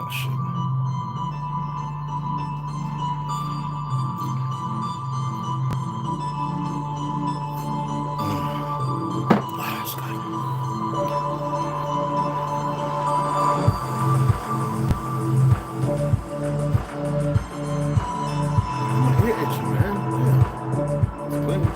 Oh shit. Ah, that's good. My ear itching, man. Yeah. It's plenty.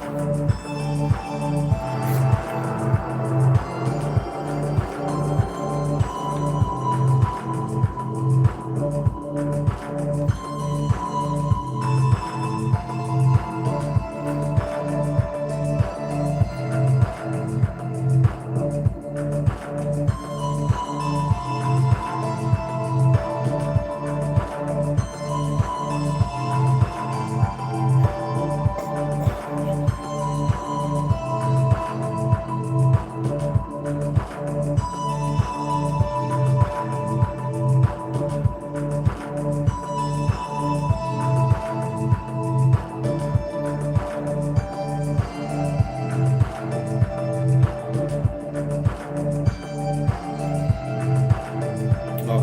Oh.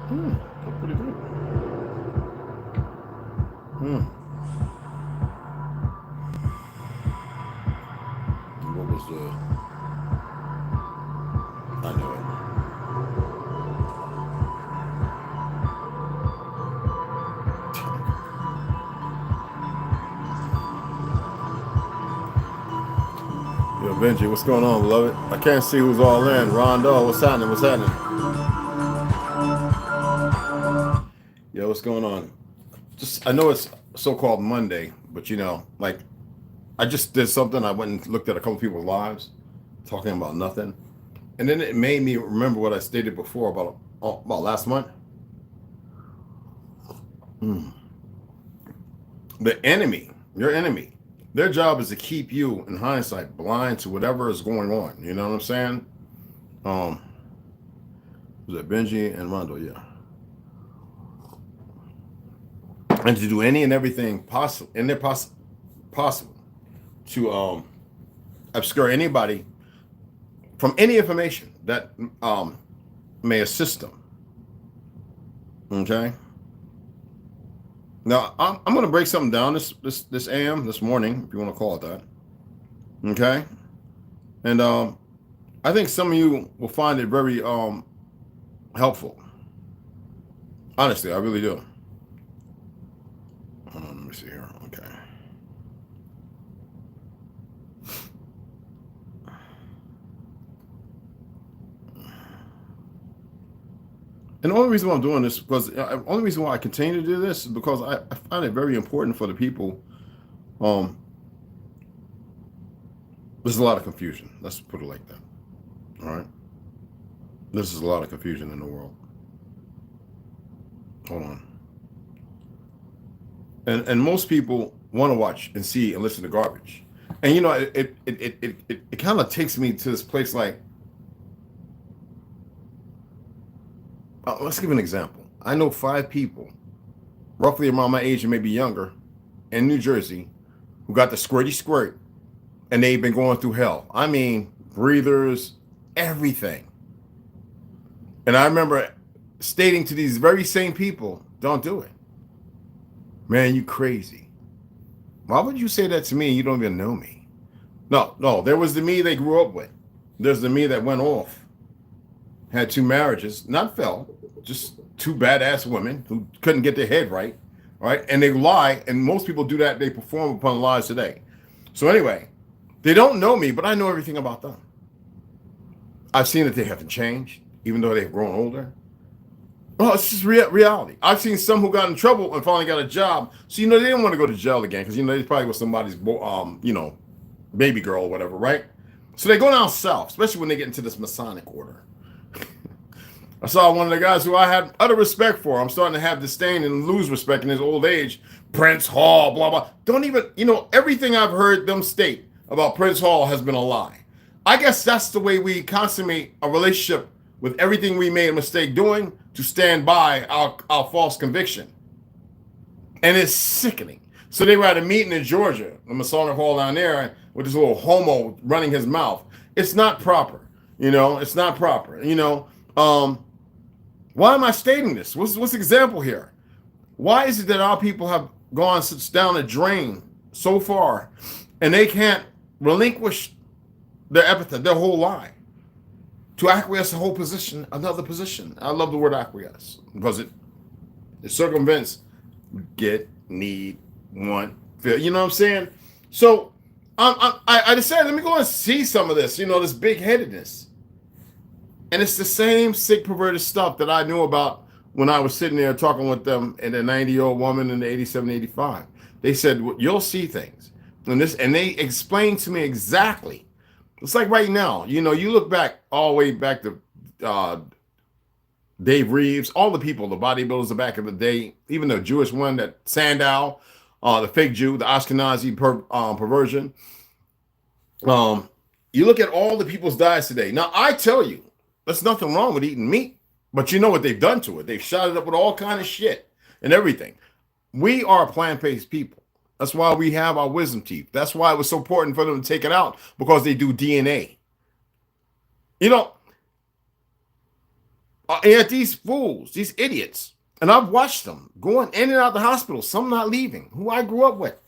That's pretty good. What was the? I know it. Yo, Benji, what's going on, beloved? I can't see who's all in. Rondo, what's happening? What's happening? Yo, what's going on? Just, I know it's so-called Monday, but you know, like, I just did something. I went and looked at a couple people's lives, talking about nothing, and then it made me remember what I stated before about last month. The enemy, your enemy, their job is to keep you, in hindsight, blind to whatever is going on. You know what I'm saying? Was it Benji and Rondo? Yeah. And to do any and everything possible in their possible to obscure anybody from any information that may assist them. Okay. Now I'm going to break something down this morning, if you want to call it that. Okay. And I think some of you will find it very helpful. Honestly, I really do. Hold on, let me see here. Okay. And the only reason why I'm doing this, because the only reason why I continue to do this is because I find it very important for the people. There's a lot of confusion. Let's put it like that. All right. This is a lot of confusion in the world. Hold on. And most people want to watch and see and listen to garbage. And you know, it kind of takes me to this place like, let's give an example. I know 5 people, roughly around my age and maybe younger, in New Jersey, who got the squirty squirt, and they've been going through hell. I mean, breathers, everything. And I remember stating to these very same people, don't do it. Man, you crazy. Why would you say that to me? You don't even know me. No, there was the me they grew up with. There's the me that went off, had 2 marriages, not fell, just 2 badass women who couldn't get their head right, right? And they lie, and most people do that. They perform upon lies today. So anyway, they don't know me, but I know everything about them. I've seen that they haven't changed, even though they've grown older. Well, it's just reality. I've seen some who got in trouble and finally got a job. So, you know, they didn't want to go to jail again because, you know, they probably was somebody's, you know, baby girl or whatever, right? So they go down south, especially when they get into this Masonic order. I saw one of the guys who I had utter respect for. I'm starting to have disdain and lose respect in his old age. Prince Hall, blah, blah. Don't even, everything I've heard them state about Prince Hall has been a lie. I guess that's the way we consummate a relationship with everything we made a mistake doing, to stand by our false conviction. And it's sickening. So they were at a meeting in Georgia, the Masonic Hall down there, with this little homo running his mouth. It's not proper. It's not proper. Why am I stating this? What's the example here? Why is it that our people have gone down a drain so far, and they can't relinquish their epithet, their whole lie, to acquiesce a whole position, another position? I love the word acquiesce because it circumvents get, need, want, feel. You know what I'm saying? So I decided, let me go and see some of this, this big-headedness. And it's the same sick, perverted stuff that I knew about when I was sitting there talking with them, and the 90-year-old woman and the 87, 85. They said, well, you'll see things. And they explained to me exactly. It's like right now, you look back all the way back to Dave Reeves, all the people, the bodybuilders the back of the day, even the Jewish one, that Sandow, the fake Jew, the Ashkenazi perversion. You look at all the people's diets today. Now, I tell you, there's nothing wrong with eating meat, but you know what they've done to it. They've shot it up with all kind of shit and everything. We are plant-based people. That's why we have our wisdom teeth. That's why it was so important for them to take it out, because they do DNA. And these fools, these idiots, and I've watched them going in and out of the hospital, some not leaving, who I grew up with,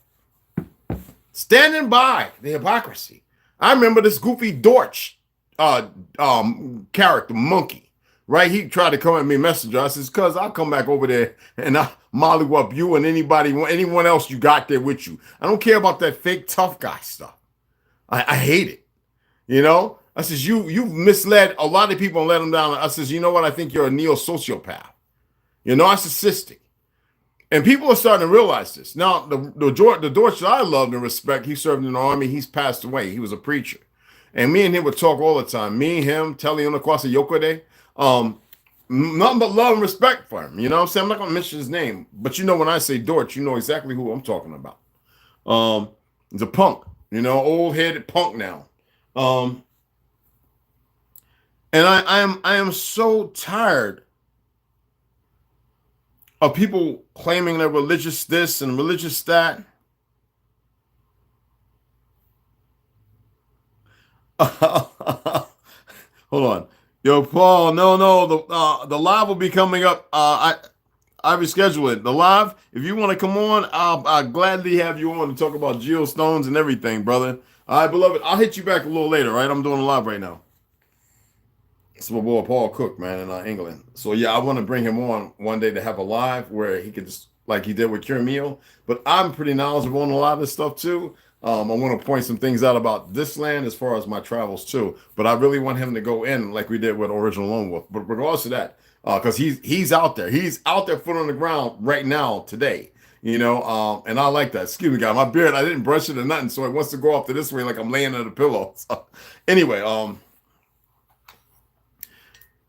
standing by the hypocrisy. I remember this goofy Dorch character, Monkey, right? He tried to come at me messenger. I says, cuz I'll come back over there and I'll molly up you and anyone else you got there with you. I don't care about that fake tough guy stuff. I hate it. I says, you've misled a lot of people and let them down. I says, you know what? I think you're a neo-sociopath. You're narcissistic. And people are starting to realize this. Now, the Dorch that I loved and respect, he served in the army. He's passed away. He was a preacher. And me and him would talk all the time. Me, him, Telly Onakwasa Yokode. Nothing but love and respect for him. You know what I'm saying? I'm not going to mention his name. But when I say Dorch, you know exactly who I'm talking about. He's a punk. Old-headed punk now. And I am so tired of people claiming they're religious this and religious that. Hold on. Yo, Paul, no, the live will be coming up. I reschedule it. The live, if you want to come on, I'll gladly have you on to talk about geostones and everything, brother. All right, beloved, I'll hit you back a little later, right? I'm doing a live right now. It's my boy Paul Cook, man, in England. So yeah, I want to bring him on one day to have a live where he could just, like he did with Cure Meal. But I'm pretty knowledgeable on a lot of this stuff too. I want to point some things out about this land as far as my travels too. But I really want him to go in like we did with Original Lone Wolf. But regardless of that, because he's out there. He's out there, foot on the ground right now today. And I like that. Excuse me, guys. My beard, I didn't brush it or nothing, so it wants to go off to this way like I'm laying on a pillow. So, anyway,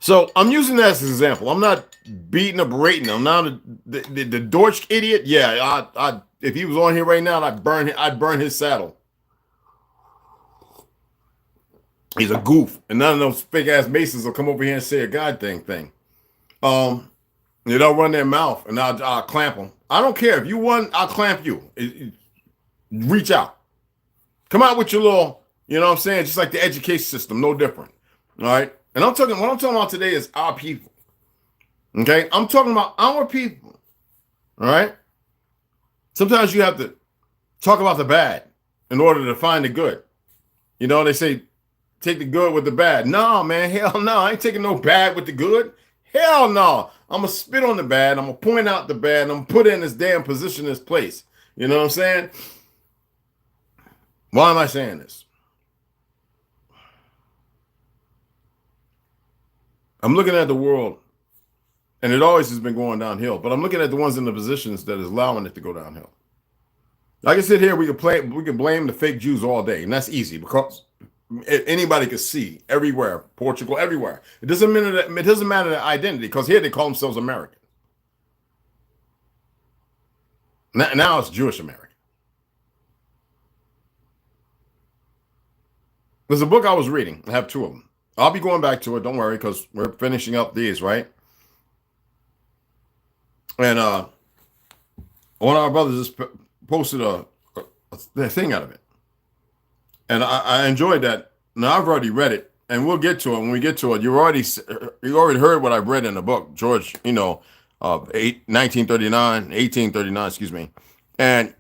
so I'm using that as an example. I'm not beating or berating. I'm not the Dorch idiot. Yeah, I if he was on here right now, I'd burn his saddle. He's a goof, and none of those fake ass Masons will come over here and say a God thing. They don't run their mouth, and I'll clamp them. I don't care if you won. I'll clamp you. Reach out, come out with your little. You know what I'm saying? Just like the education system, no different. All right. And what I'm talking about today is our people. Okay? I'm talking about our people. All right? Sometimes you have to talk about the bad in order to find the good. They say, take the good with the bad. No, man. Hell no. I ain't taking no bad with the good. Hell no. I'm going to spit on the bad. I'm going to point out the bad. And I'm going to put it in this damn position, this place. You know what I'm saying? Why am I saying this? I'm looking at the world, and it always has been going downhill, but I'm looking at the ones in the positions that is allowing it to go downhill. Like I said here, we can blame the fake Jews all day, and that's easy because anybody could see everywhere, Portugal, everywhere. It doesn't matter the identity, because here they call themselves American. Now it's Jewish American. There's a book I was reading. I have two of them. I'll be going back to it. Don't worry, because we're finishing up these, right? And one of our brothers just posted a thing out of it. And I enjoyed that. Now, I've already read it, and we'll get to it. When we get to it, you already heard what I've read in the book, George, 1839, excuse me. And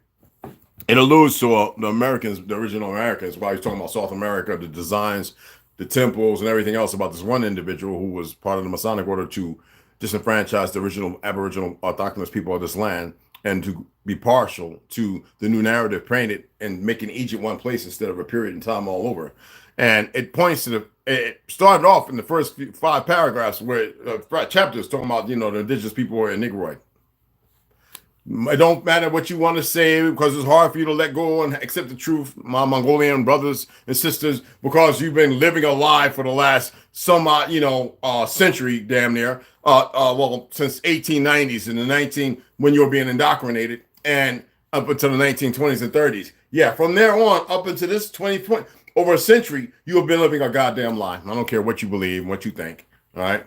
it alludes to the Americans, the original Americans, while he's talking about South America, the designs, the temples, and everything else about this one individual who was part of the Masonic order to disenfranchise the original Aboriginal autochthonous people of this land, and to be partial to the new narrative painted and making Egypt one place instead of a period in time all over. And it points to it started off in the first 5 paragraphs where chapters talking about, the indigenous people were Negroid. It don't matter what you want to say, because it's hard for you to let go and accept the truth, my Mongolian brothers and sisters, because you've been living a lie for the last century, damn near. Since 1890s and when you were being indoctrinated, and up until the 1920s and 30s. Yeah, from there on up until this 2020, over a century, you have been living a goddamn lie. I don't care what you believe, what you think. All right.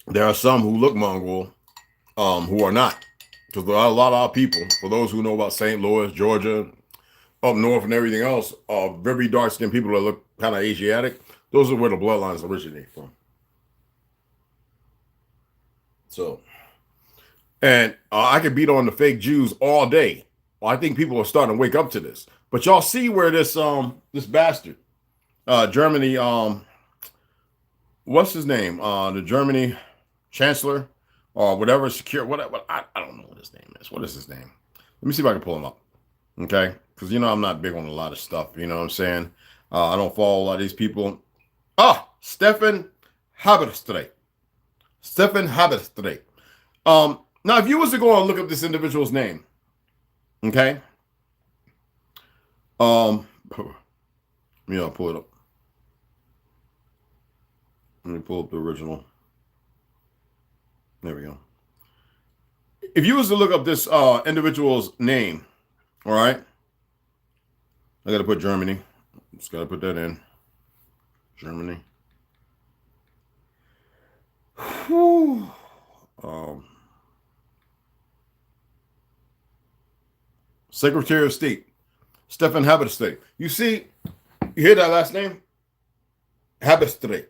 There are some who look Mongol, who are not. Because there are a lot of our people, for those who know about St. Louis, Georgia, up north and everything else, very dark-skinned people that look kind of Asiatic. Those are where the bloodlines originate from. So, and I could beat on the fake Jews all day. Well, I think people are starting to wake up to this. But y'all see where this bastard, Germany, what's his name? The Germany chancellor or whatever, whatever. I don't know what his name is. What is his name? Let me see if I can pull him up. Okay, because I'm not big on a lot of stuff. You know what I'm saying? I don't follow a lot of these people. Stefan Haberstreich. Stefan Haberstreich. Now, if you was to go and look up this individual's name, okay, pull it up. Let me pull up the original. There we go. If you was to look up this individual's name, all right, I got to put Germany. Just got to put that in. Germany. Secretary of State, Stefan Haberstreich. You see, you hear that last name? Haberstreich.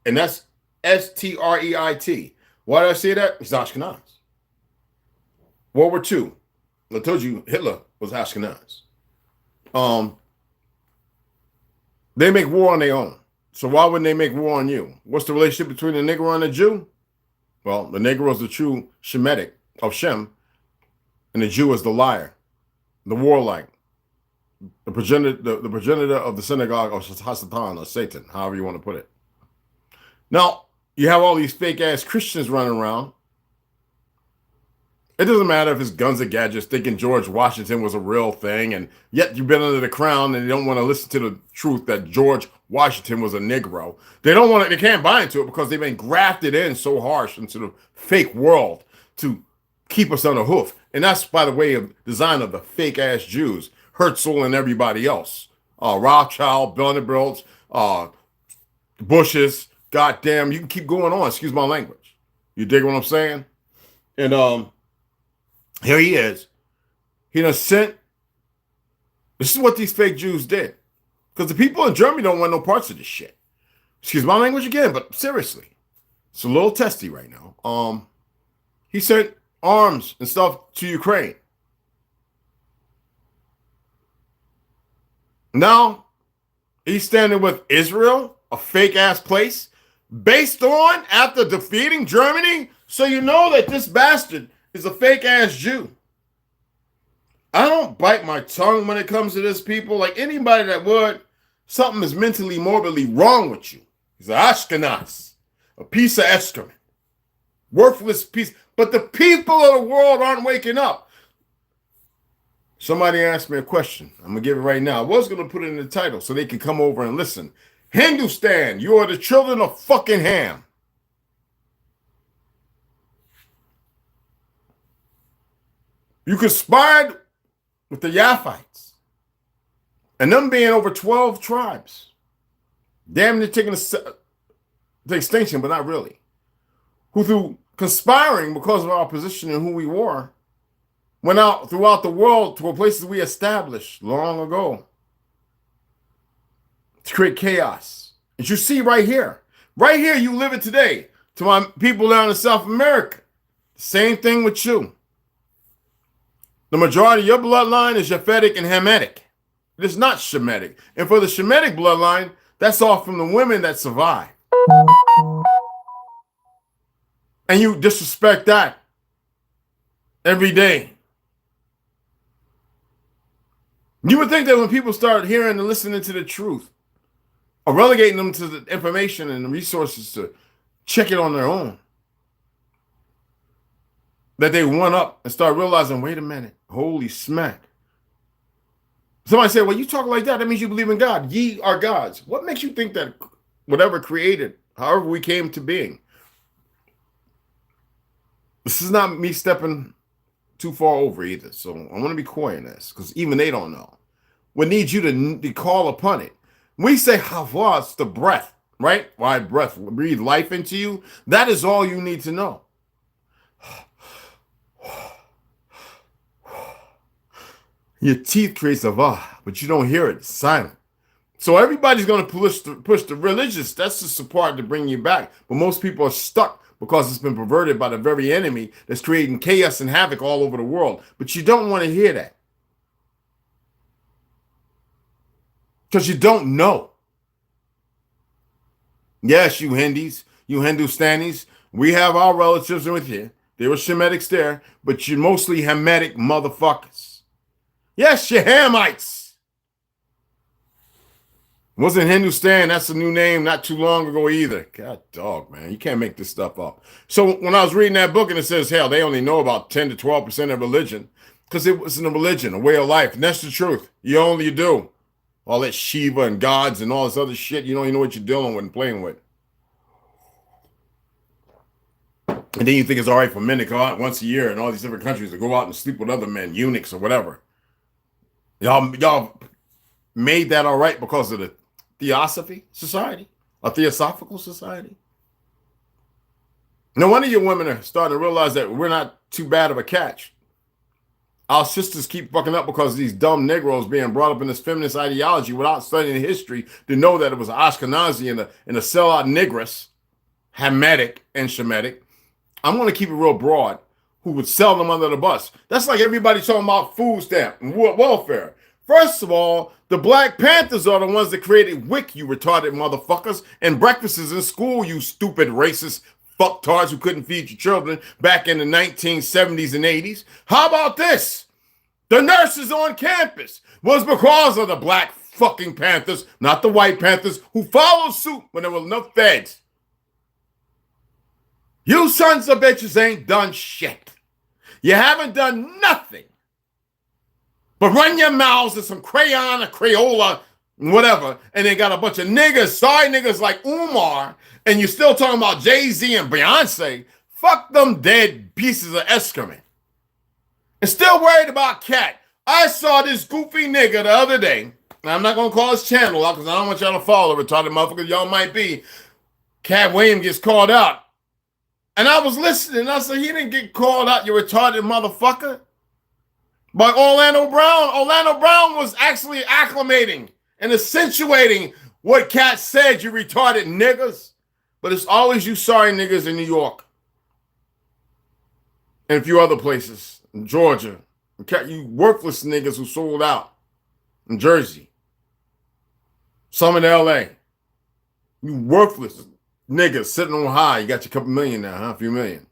And that's Streit. Why did I say that? It's Ashkenaz. World War II. I told you Hitler was Ashkenaz. They make war on their own. So why wouldn't they make war on you? What's the relationship between the Negro and the Jew? Well, the Negro is the true Shemitic of Shem, and the Jew is the liar, the warlike, the progenitor of the synagogue of Hasatan, or Satan, however you want to put it. Now, you have all these fake-ass Christians running around. It doesn't matter if it's guns and gadgets, thinking George Washington was a real thing, and yet you've been under the crown and you don't want to listen to the truth that George Washington was a Negro. They can't buy into it because they've been grafted in so harsh into the fake world to keep us on the hoof. And that's by the way of design of the fake-ass Jews, Herzl and everybody else. Rothschild, Vanderbilt, Bushes, goddamn, you can keep going on, excuse my language. You dig what I'm saying? And here he is. He done sent. This is what these fake Jews did. Because the people in Germany don't want no parts of this shit. Excuse my language again, but seriously. It's a little testy right now. He sent arms and stuff to Ukraine. Now, he's standing with Israel, a fake-ass place, based on after defeating Germany. So you know that this bastard is a fake-ass Jew. I don't bite my tongue when it comes to this, people. Like anybody that would, something is mentally, morbidly wrong with you. He's an Ashkenaz, a piece of excrement, worthless piece. But the people of the world aren't waking up. Somebody asked me a question. I'm going to give it right now. I was going to put it in the title so they can come over and listen. Hindustan, you are the children of fucking Ham. You conspired with the Yaphites. And them being over 12 tribes. Damn near taking the extinction, but not really. Who through conspiring because of our position and who we were, went out throughout the world to places we established long ago to create chaos. As you see right here. Right here, you live it today. To my people down in South America. Same thing with you. The majority of your bloodline is Japhetic and Hamitic. It is not Shemitic. And for the Shemitic bloodline, that's all from the women that survive. And you disrespect that every day. You would think that when people start hearing and listening to the truth, or relegating them to the information and the resources to check it on their own, that they one up and start realizing, wait a minute, holy smack. Somebody said, well, you talk like that, that means you believe in God. Ye are gods. What makes you think that whatever created, however we came to being? This is not me stepping too far over either. So I want to be coy in this because even they don't know. We need you to call upon it. We say hava, it's the breath, right? Why breath? Breathe life into you. That is all you need to know. Your teeth creates a va, but you don't hear it. It's silent. So everybody's going to push the religious. That's the support to bring you back. But most people are stuck because it's been perverted by the very enemy that's creating chaos and havoc all over the world. But you don't want to hear that. Because you don't know. Yes, you Hindis, you Hindustanis, we have our relatives with you. There were Shemitics there, but you're mostly Hamitic motherfuckers. Yes, you're Hamites. Wasn't Hindustan, that's a new name not too long ago either. God dog, man, you can't make this stuff up. So when I was reading that book and it says, hell, they only know about 10 to 12% of religion because it wasn't a religion, a way of life. And that's the truth. You do. All that Shiva and gods and all this other shit, you don't even know what you're dealing with and playing with. And then you think it's all right for men to go out once a year in all these different countries to go out and sleep with other men, eunuchs or whatever. Y'all made that all right because of the Theosophy Society, a Theosophical Society. No wonder your women are starting to realize that we're not too bad of a catch. Our sisters keep fucking up because of these dumb Negroes being brought up in this feminist ideology without studying history to know that it was Ashkenazi and a sellout Negress, Hamitic and Shemitic. I'm going to keep it real broad, who would sell them under the bus. That's like everybody talking about food stamp and welfare. First of all, the Black Panthers are the ones that created WIC, you retarded motherfuckers, and breakfasts in school, you stupid racist fucktards who couldn't feed your children back in the 1970s and 80s. How about this? The nurses on campus was because of the Black fucking Panthers, not the White Panthers, who followed suit when there were enough feds. You sons of bitches ain't done shit. You haven't done nothing but run your mouths to some crayon or Crayola, whatever, and they got a bunch of niggas, sorry niggas like Umar, and you're still talking about Jay-Z and Beyonce. Fuck them dead pieces of excrement. And still worried about Cat. I saw this goofy nigga the other day, and I'm not going to call his channel out because I don't want y'all to follow retarded motherfuckers. Y'all might be. Cat Williams gets called out. And I was listening, and I said, he didn't get called out, you retarded motherfucker. By Orlando Brown. Orlando Brown was actually acclimating and accentuating what Cat said, you retarded niggas. But it's always you sorry niggas in New York. And a few other places. In Georgia. You worthless niggas who sold out. In Jersey. Some in L.A. You worthless niggas sitting on high. You got your couple million now, huh? A few million.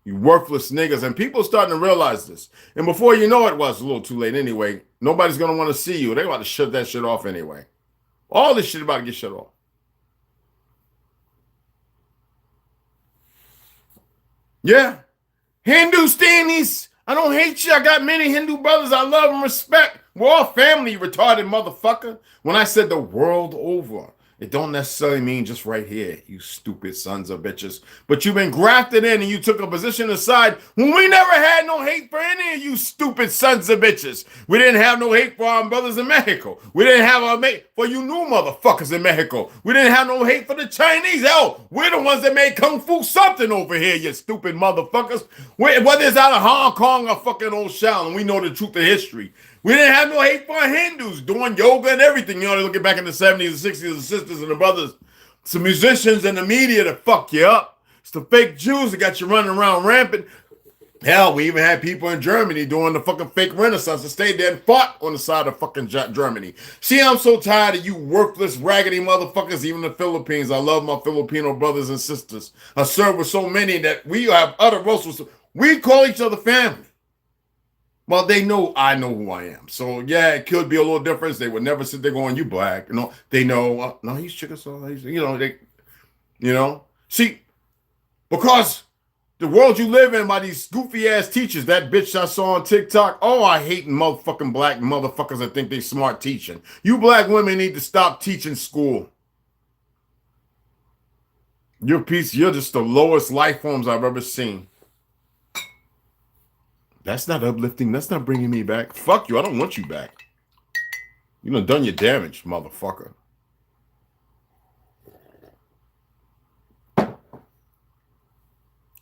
You worthless niggas. And people are starting to realize this. And before you know it, well, it's a little too late anyway. Nobody's going to want to see you. They're about to shut that shit off anyway. All this shit about to get shut off. Yeah. Hindustanis, I don't hate you. I got many Hindu brothers I love and respect. We're all family, retarded motherfucker. When I said the world over, it don't necessarily mean just right here, you stupid sons of bitches. But you've been grafted in and you took a position aside when we never had no hate for any of you stupid sons of bitches. We didn't have no hate for our brothers in Mexico. We didn't have a hate for you new motherfuckers in Mexico. We didn't have no hate for the Chinese. Hell, we're the ones that made Kung Fu something over here, you stupid motherfuckers. Whether it's out of Hong Kong or fucking old Shaolin, we know the truth of history. We didn't have no hate for Hindus doing yoga and everything. You know, looking back in the 70s and 60s, the sisters and the brothers, some musicians and the media that fuck you up. It's the fake Jews that got you running around rampant. Hell, we even had people in Germany doing the fucking fake Renaissance that stayed there and fought on the side of fucking Germany. See, I'm so tired of you worthless, raggedy motherfuckers, even the Philippines. I love my Filipino brothers and sisters. I serve with so many that we have other roasts. We call each other family. Well, they know I know who I am. So, yeah, it could be a little difference. They would never sit there going, you black. You know, they know, no, he's Chickasaw. He's, See, because the world you live in by these goofy-ass teachers, that bitch I saw on TikTok, oh, I hate motherfucking black motherfuckers that think they smart teaching. You black women need to stop teaching school. You're just the lowest life forms I've ever seen. That's not uplifting. That's not bringing me back. Fuck you. I don't want you back. You done your damage, motherfucker.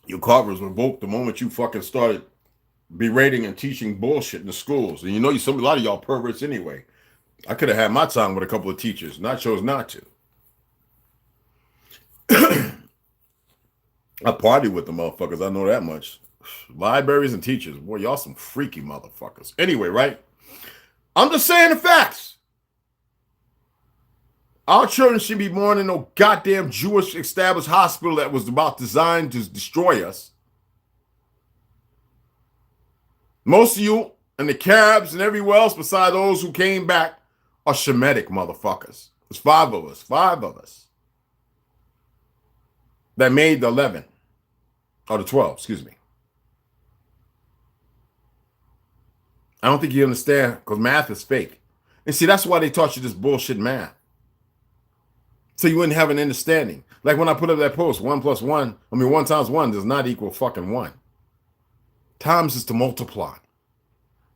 Your card was revoked the moment you fucking started berating and teaching bullshit in the schools. And a lot of y'all perverts anyway. I could have had my time with a couple of teachers, and I chose not to. I party with the motherfuckers. I know that much. Libraries and teachers. Boy, y'all some freaky motherfuckers. Anyway, right? I'm just saying the facts. Our children should be born in no goddamn Jewish established hospital that was designed to destroy us. Most of you and the Caribs and everywhere else beside those who came back are Shemitic motherfuckers. There's 5 of us. That made the 11. Or the 12, excuse me. I don't think you understand, because math is fake. And see, that's why they taught you this bullshit math. So you wouldn't have an understanding. Like when I put up that post, 1 times 1 does not equal fucking 1. Times is to multiply.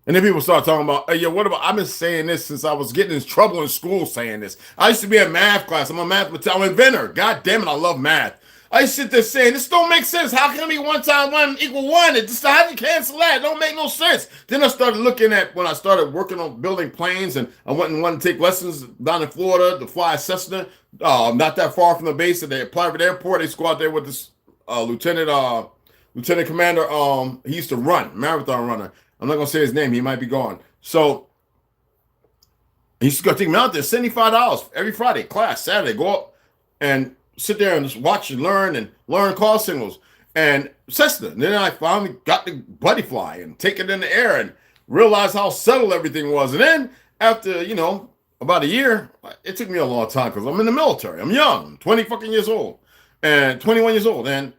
And then people start talking about, hey, yo, what about, I've been saying this since I was getting in trouble in school saying this. I used to be in math class. I'm an inventor. God damn it, I love math. I sit there saying, this don't make sense. How can it be 1 times 1 equal 1? How do you cancel that? It don't make no sense. Then I started looking at when I started working on building planes, and I wanted to take lessons down in Florida to fly a Cessna, not that far from the base at the private airport. They used to go out there with this lieutenant commander. He used to run, marathon runner. I'm not going to say his name. He might be gone. So he used to go take me out there, $75 every Friday, class, Saturday, go up and sit there and just watch and learn call signals and Cessna. And then I finally got the buddy fly and take it in the air and realized how subtle everything was. And then after, about a year, it took me a long time because I'm in the military. I'm young, I'm 20 fucking years old and 21 years old. And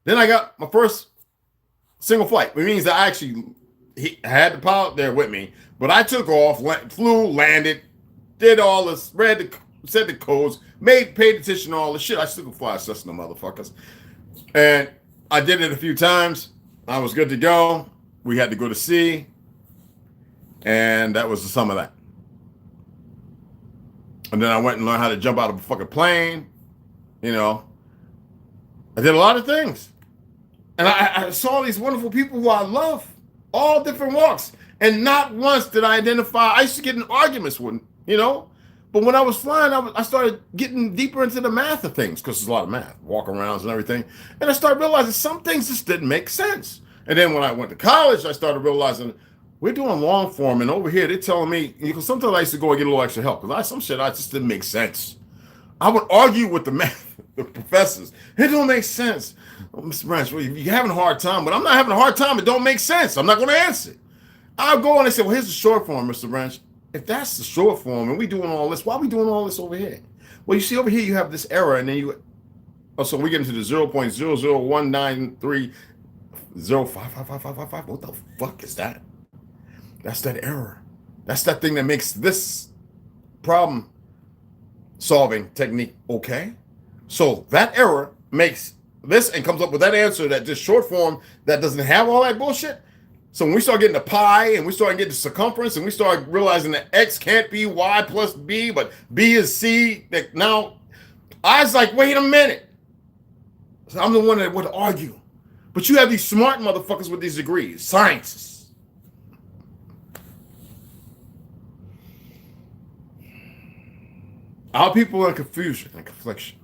then I got my first single flight, which means that I actually had the pilot there with me, but I took off, flew, landed, did all this, said the codes, paid attention to all the shit. I still can fly a Cessna, motherfuckers. And I did it a few times. I was good to go. We had to go to sea. And that was the sum of that. And then I went and learned how to jump out of a fucking plane. I did a lot of things. And I saw these wonderful people who I love, all different walks. And not once did I identify. I used to get in arguments with them, But when I was flying, I started getting deeper into the math of things because there's a lot of math, walk-arounds and everything. And I started realizing some things just didn't make sense. And then when I went to college, I started realizing we're doing long form. And over here, they're telling me, because sometimes I used to go and get a little extra help because some shit I just didn't make sense. I would argue with the professors. It don't make sense. Oh, Mr. Branch, well, you're having a hard time, but I'm not having a hard time. It don't make sense. I'm not going to answer. I'll go and they say, well, here's the short form, Mr. Branch. If that's the short form and we doing all this, why are we doing all this over here? Well, you see over here, you have this error, and then so we get into the 0.00193 0.055555. What the fuck is that? That's that error. That's that thing that makes this problem solving technique okay. So that error makes this and comes up with that answer that just short form that doesn't have all that bullshit. So when we start getting the pi and we start getting the circumference and we start realizing that x can't be y plus b, but b is c, that now I was like, wait a minute. So I'm the one that would argue. But you have these smart motherfuckers with these degrees, scientists. Our people are in confusion and confliction.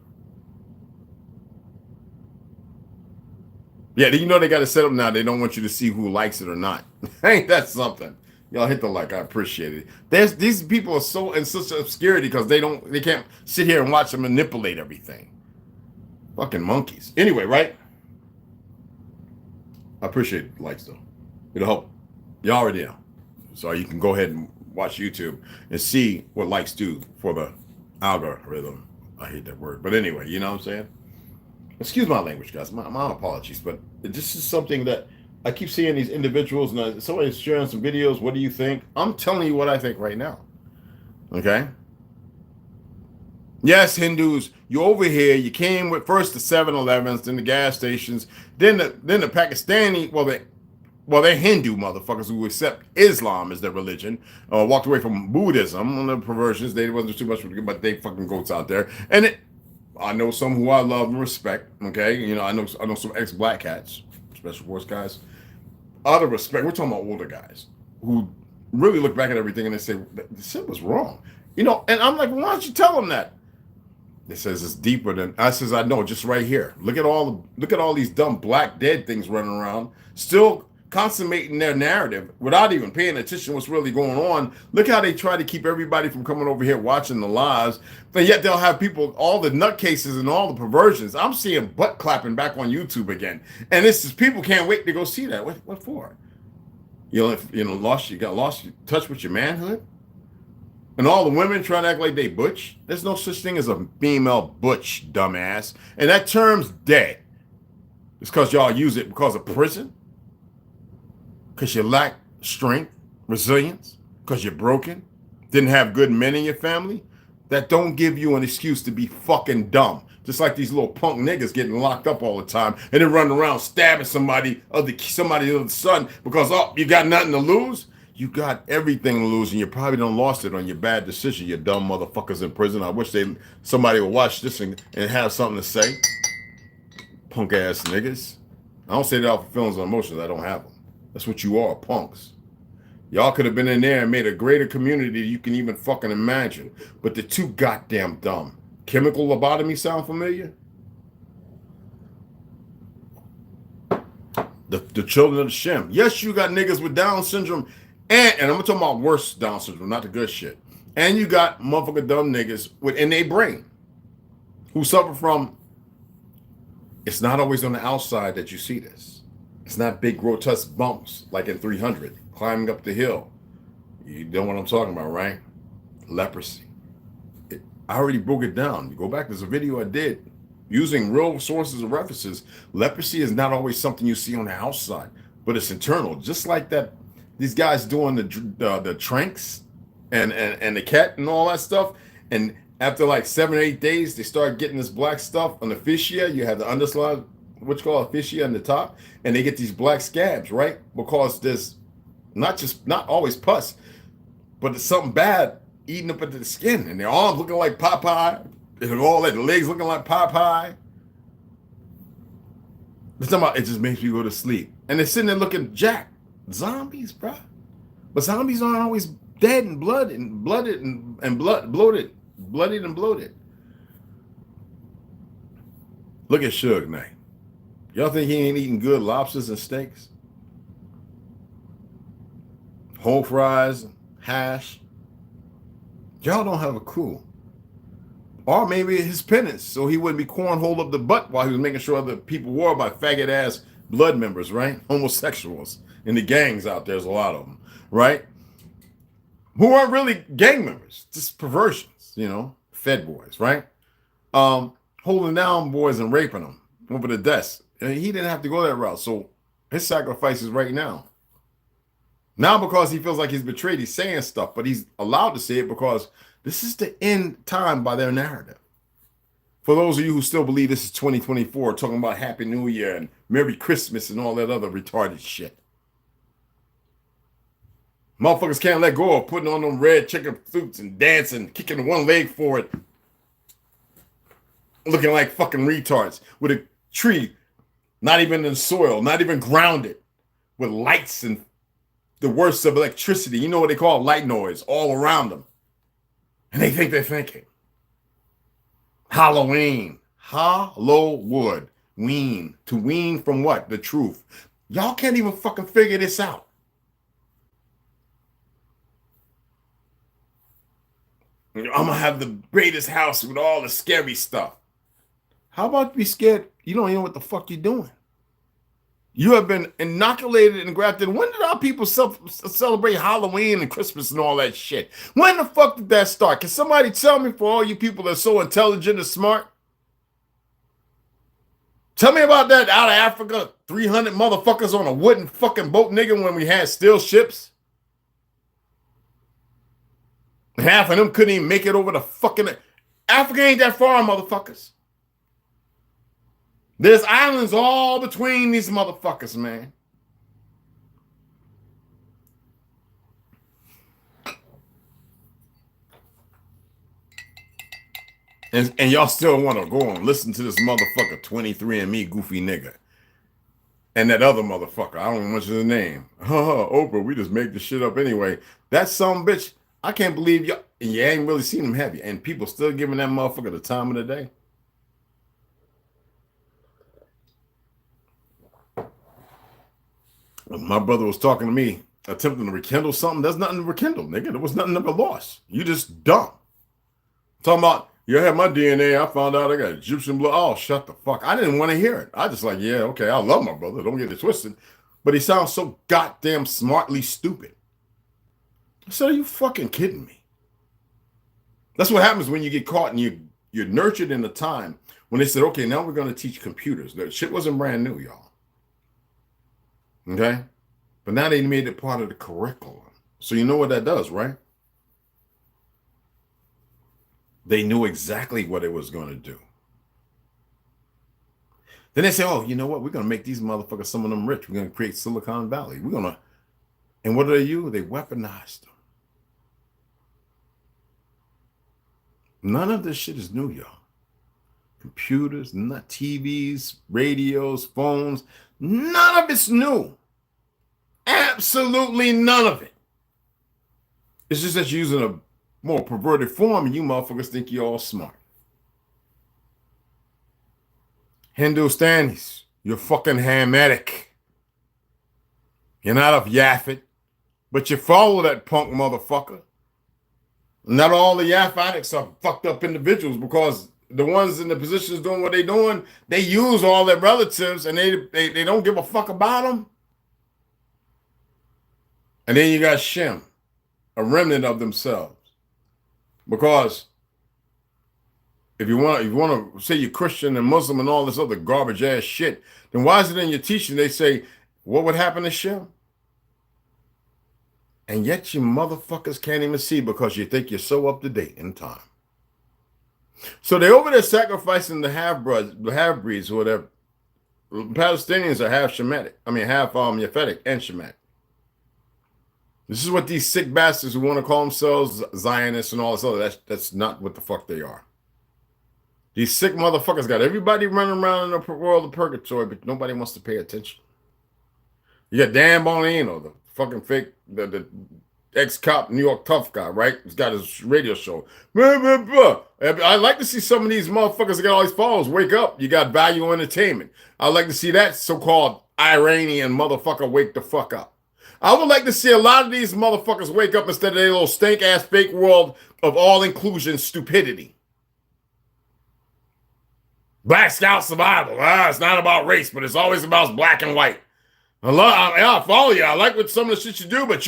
Yeah, you know they got to set up now. They don't want you to see who likes it or not. Ain't that something? Y'all hit the like. I appreciate it. These people are so in such obscurity because they can't sit here and watch them manipulate everything. Fucking monkeys. Anyway, right? I appreciate likes though. It'll help. You already know. So you can go ahead and watch YouTube and see what likes do for the algorithm. I hate that word. But anyway, you know what I'm saying? Excuse my language, guys. My apologies. But this is something that I keep seeing these individuals and somebody's sharing some videos. What do you think? I'm telling you what I think right now. Okay? Yes, Hindus, you're over here. You came with first the 7-Elevens, then the gas stations, then the Pakistani, they're Hindu motherfuckers who accept Islam as their religion, walked away from Buddhism on the perversions. They wasn't too much, but they fucking goats out there. And I know some who I love and respect. Okay, you know I know some ex-black cats, special force guys. Out of respect, we're talking about older guys who really look back at everything and they say this shit was wrong. You know, and I'm like, well, why don't you tell them that? It says it's deeper than I says. I know, just right here. Look at all these dumb black dead things running around, still consummating their narrative without even paying attention to what's really going on. Look how they try to keep everybody from coming over here watching the lives, but yet they'll have people, all the nutcases and all the perversions. I'm seeing butt clapping back on YouTube again, and this is people can't wait to go see that. What for? You got lost your touch with your manhood. And all the women trying to act like they butch. There's no such thing as a female butch, dumbass. And that term's dead. It's because y'all use it because of prison. Because you lack strength, resilience. Because you're broken. Didn't have good men in your family. That don't give you an excuse to be fucking dumb. Just like these little punk niggas getting locked up all the time. And then running around stabbing somebody's other son because, oh, you got nothing to lose? You got everything to lose, and you probably done lost it on your bad decision, you dumb motherfuckers in prison. I wish somebody would watch this and have something to say. Punk ass niggas. I don't say that off of feelings or emotions. I don't have them. That's what you are, punks. Y'all could have been in there and made a greater community you can even fucking imagine. But they're too goddamn dumb. Chemical lobotomy sound familiar? The children of the Shem. Yes, you got niggas with Down syndrome. And I'm talking about worse Down syndrome, not the good shit. And you got motherfucking dumb niggas within their brain who suffer from, it's not always on the outside that you see this. It's not big grotesque bumps like in 300, climbing up the hill. You know what I'm talking about, right? Leprosy. I already broke it down. You go back, there's a video I did using real sources and references. Leprosy is not always something you see on the outside, but it's internal. Just like that. These guys doing the tranks and the cat and all that stuff. And after like 7 or 8 days, they start getting this black stuff on the fascia. You have the underslide, what's called fascia on the top. And they get these black scabs, right? Because there's not always pus, but it's something bad eating up into the skin. And their arms looking like Popeye. And all that, the legs looking like Popeye. It's talking about, it just makes me go to sleep. And they're sitting there looking jacked. Zombies, bro. But zombies aren't always dead and bloodied and bloated. Look at Suge Knight. Y'all think he ain't eating good lobsters and steaks? Whole fries, hash. Y'all don't have a clue. Or maybe his penance, so he wouldn't be cornholed up the butt while he was making sure other people were by faggot ass blood members, right? Homosexuals. In the gangs out there's a lot of them, right? Who aren't really gang members, just perversions, you know, fed boys, right? Holding down boys and raping them over the desk. And he didn't have to go that route. So His sacrifice is right now. Now because he feels like he's betrayed, he's saying stuff, but he's allowed to say it because this is the end time by their narrative. For those of you who still believe this is 2024, talking about Happy New Year and Merry Christmas and all that other retarded shit. Motherfuckers can't let go of putting on them red chicken suits and dancing, kicking one leg forward, looking like fucking retards with a tree not even in the soil, not even grounded, with lights and the worst of electricity. You know what they call light noise all around them. And they think they're thinking. Halloween. Hollow-wood. Wean. To wean from what? The truth. Y'all can't even fucking figure this out. I'm going to have the greatest house with all the scary stuff. How about be scared? You don't even know what the fuck you're doing. You have been inoculated and grafted. When did our people celebrate Halloween and Christmas and all that shit? When the fuck did that start? Can somebody tell me, for all you people that are so intelligent and smart? Tell me about that out of Africa, 300 motherfuckers on a wooden fucking boat, nigga, when we had steel ships. Half of them couldn't even make it over the fucking... Africa ain't that far, motherfuckers. There's islands all between these motherfuckers, man. And y'all still want to go and listen to this motherfucker 23andMe goofy nigga. And that other motherfucker, I don't even mention his name. Oprah, we just make the shit up anyway. That some bitch, I can't believe y'all, you ain't really seen him, have you? And people still giving that motherfucker the time of the day. My brother was talking to me, attempting to rekindle something. There's nothing to rekindle, nigga. There was nothing ever lost. You just dumb. Talking about, you had my DNA. I found out I got Egyptian blood. Oh, shut the fuck. I didn't want to hear it. I just like, yeah, okay, I love my brother. Don't get it twisted. But he sounds so goddamn smartly stupid. I said, are you fucking kidding me? That's what happens when you get caught and you're nurtured in a time when they said, okay, now we're going to teach computers. That shit wasn't brand new, y'all. Okay? But now they made it part of the curriculum. So you know what that does, right? They knew exactly what it was going to do. Then they say, oh, you know what? We're going to make these motherfuckers, some of them rich. We're going to create Silicon Valley. We're going to, and what do? They weaponized them. None of this shit is new, y'all. Computers, not TVs, radios, phones, none of it's new. Absolutely none of it. It's just that you're using a more perverted form and you motherfuckers think you're all smart. Hindustanis, you're fucking Hamitic. You're not of Yaphet, but you follow that punk motherfucker. Not all the Yaphatics are fucked up individuals, because the ones in the positions doing what they're doing, they use all their relatives and they don't give a fuck about them. And then you got Shem, a remnant of themselves. Because if you want to say you're Christian and Muslim and all this other garbage ass shit, then why is it in your teaching they say, what would happen to Shem? And yet you motherfuckers can't even see because you think you're so up to date in time. So they're over there sacrificing the half-breeds, or whatever. Palestinians are half Shemitic. I mean, half Yaphetic and Shemitic. This is what these sick bastards who want to call themselves Zionists and all this other, that's not what the fuck they are. These sick motherfuckers got everybody running around in the world of purgatory, but nobody wants to pay attention. You got Dan Bongino, the fucking fake, the ex-cop, New York tough guy, right? He's got his radio show. I'd like to see some of these motherfuckers that got all these followers wake up. You got Value Entertainment. I'd like to see that so-called Iranian motherfucker wake the fuck up. I would like to see a lot of these motherfuckers wake up instead of their little stink-ass fake world of all-inclusion stupidity. Black Scout survival. It's not about race, but it's always about black and white. I follow you. I like what some of the shit you do, but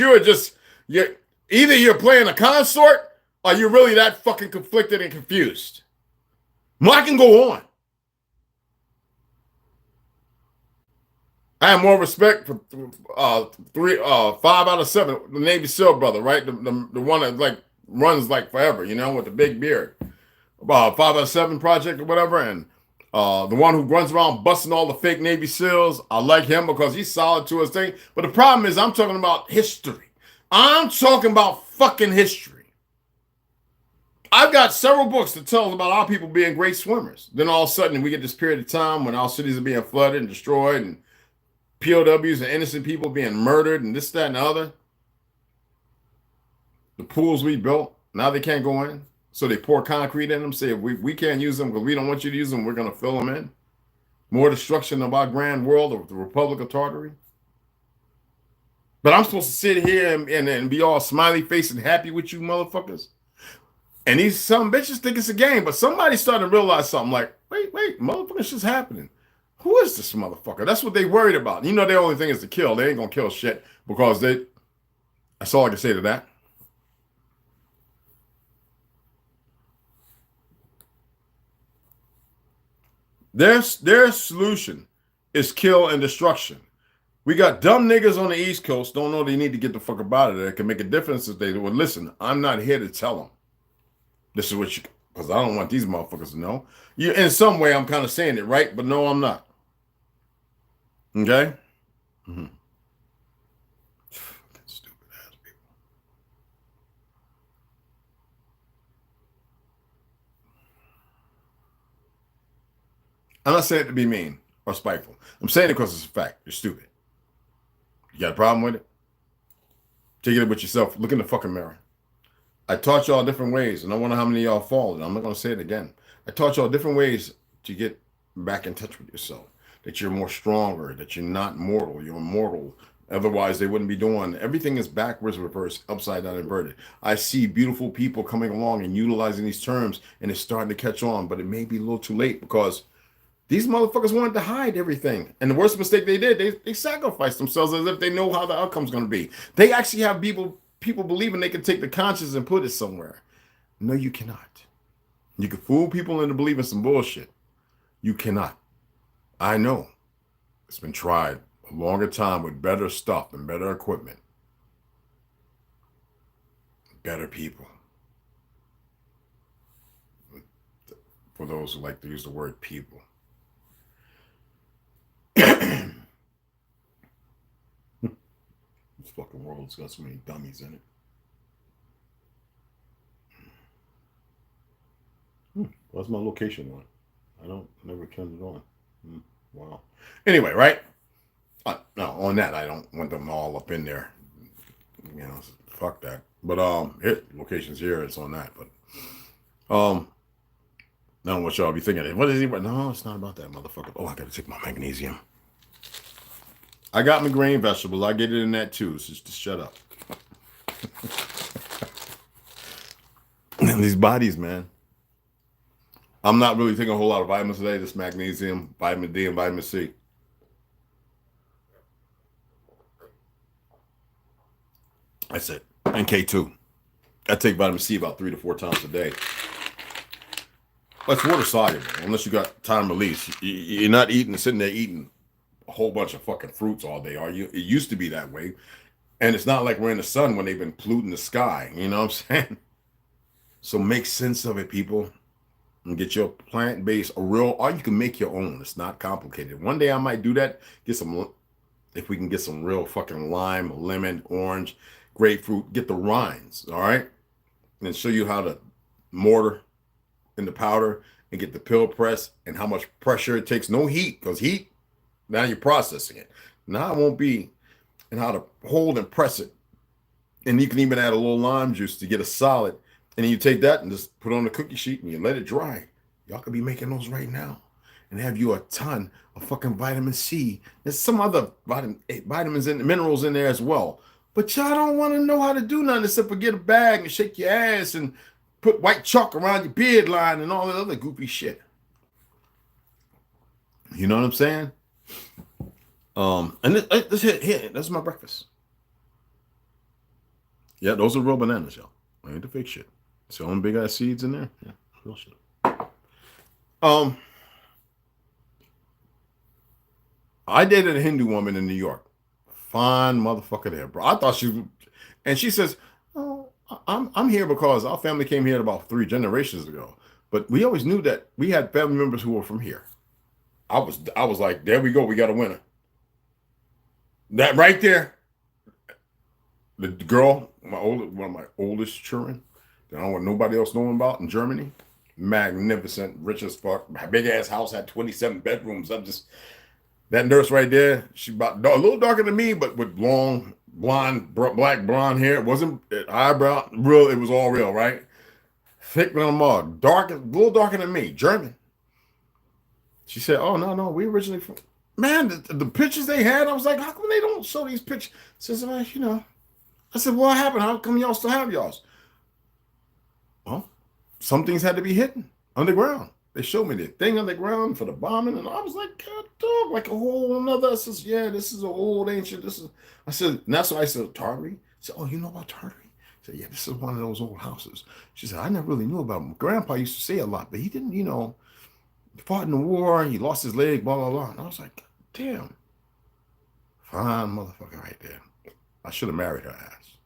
either you're playing a consort or you're really that fucking conflicted and confused. Well, I can go on. I have more respect for 5 out of 7. The Navy SEAL brother, right? The one that like runs like forever, you know, with the big beard. 5 out of 7 project or whatever, and the one who runs around busting all the fake Navy SEALs. I like him because he's solid to his thing. But the problem is, I'm talking about history. I'm talking about fucking history. I've got several books that tell us about our people being great swimmers. Then all of a sudden, we get this period of time when our cities are being flooded and destroyed, and POWs and innocent people being murdered, and this, that, and the other. The pools we built, now they can't go in. So they pour concrete in them, say we can't use them because we don't want you to use them, we're going to fill them in. More destruction of our grand world of the Republic of Tartary. But I'm supposed to sit here and be all smiley face and happy with you motherfuckers. And these some bitches think it's a game, but somebody's starting to realize something like, wait, motherfucker, shit's happening. Who is this motherfucker? That's what they worried about. You know, their only thing is to kill. They ain't going to kill shit because that's all I can say to that. Their solution is kill and destruction. We got dumb niggas on the East Coast don't know they need to get the fuck up out of there. It can make a difference if they would listen. I'm not here to tell them. This is what you, because I don't want these motherfuckers to know. You, in some way, I'm kind of saying it right, but no, I'm not. Okay? Mm-hmm. Stupid ass people. I'm not saying it to be mean or spiteful. I'm saying it because it's a fact. You're stupid. You got a problem with it? Take it with yourself. Look in the fucking mirror. I taught y'all different ways, and I wonder how many of y'all followed. I'm not going to say it again. I taught y'all different ways to get back in touch with yourself. That you're more stronger, that you're not mortal, you're immortal. Otherwise, they wouldn't be doing. Everything is backwards, reverse, upside down, inverted. I see beautiful people coming along and utilizing these terms, and it's starting to catch on, but it may be a little too late because these motherfuckers wanted to hide everything. And the worst mistake they did, they sacrificed themselves as if they know how the outcome's going to be. They actually have people believing they can take the conscience and put it somewhere. No, you cannot. You can fool people into believing some bullshit. You cannot. I know. It's been tried a longer time with better stuff and better equipment. Better people. For those who like to use the word people. This fucking world's got so many dummies in it. What's my location on? I never turned it on. Wow. Anyway, right? No, on that, I don't want them all up in there. You know, fuck that. But here, location's here. It's on that. But I don't know what y'all be thinking. What is he? No, it's not about that, motherfucker. Oh, I gotta take my magnesium. I got my green vegetables. I get it in that too. So just shut up. These bodies, man. I'm not really taking a whole lot of vitamins today. Just magnesium, vitamin D, and vitamin C. That's it. And K2. I take vitamin C about 3 to 4 times a day. That's water soluble, unless you got time release. You're not sitting there eating a whole bunch of fucking fruits all day, are you? It used to be that way. And it's not like we're in the sun when they've been polluting the sky. You know what I'm saying? So make sense of it, people. And get your plant-based, or you can make your own. It's not complicated. One day I might do that. If we can get some real fucking lime, lemon, orange, grapefruit, get the rinds, all right? And show you how to mortar in the powder and get the pill press and how much pressure it takes. No heat, because heat, now you're processing it. Now it won't be, and how to hold and press it. And you can even add a little lime juice to get a solid. And then you take that and just put on the cookie sheet and you let it dry. Y'all could be making those right now and have you a ton of fucking vitamin C. There's some other vitamins and minerals in there as well. But y'all don't want to know how to do nothing except for get a bag and shake your ass and put white chalk around your beard line and all that other goofy shit. You know what I'm saying? And this here, that's my breakfast. Yeah, those are real bananas, y'all. Ain't the fake shit. See all them big ass seeds in there? Yeah, real shit. I dated a Hindu woman in New York. Fine motherfucker there, bro. I thought she, and she says, "Oh, I'm here because our family came here about 3 generations ago, but we always knew that we had family members who were from here." I was like, there we go, we got a winner. That right there, the girl, one of my oldest children, that I don't want nobody else knowing about in Germany. Magnificent, rich as fuck, big ass house, had 27 bedrooms. I'm just that nurse right there. She about a little darker than me, but with long black blonde hair. It wasn't eyebrow real. It was all real, right? Thick little mug, dark, a little darker than me. German. She said, "Oh no, we originally from." Man, the pictures they had, I was like, "How come they don't show these pictures?" She says, I said, "What happened? How come y'all still have y'all's?" Well, some things had to be hidden underground. They showed me the thing underground for the bombing, and I was like, God, dog, like a whole another. I says, "Yeah, this is an old ancient. This is." I said, and that's why I said Tartary. She said, "Oh, you know about Tartary?" I said, "Yeah, this is one of those old houses." She said, "I never really knew about him. Grandpa used to say a lot, but he didn't, he fought in the war. He lost his leg, blah blah blah." And I was like, "Damn, fine motherfucker right there." I should have married her ass.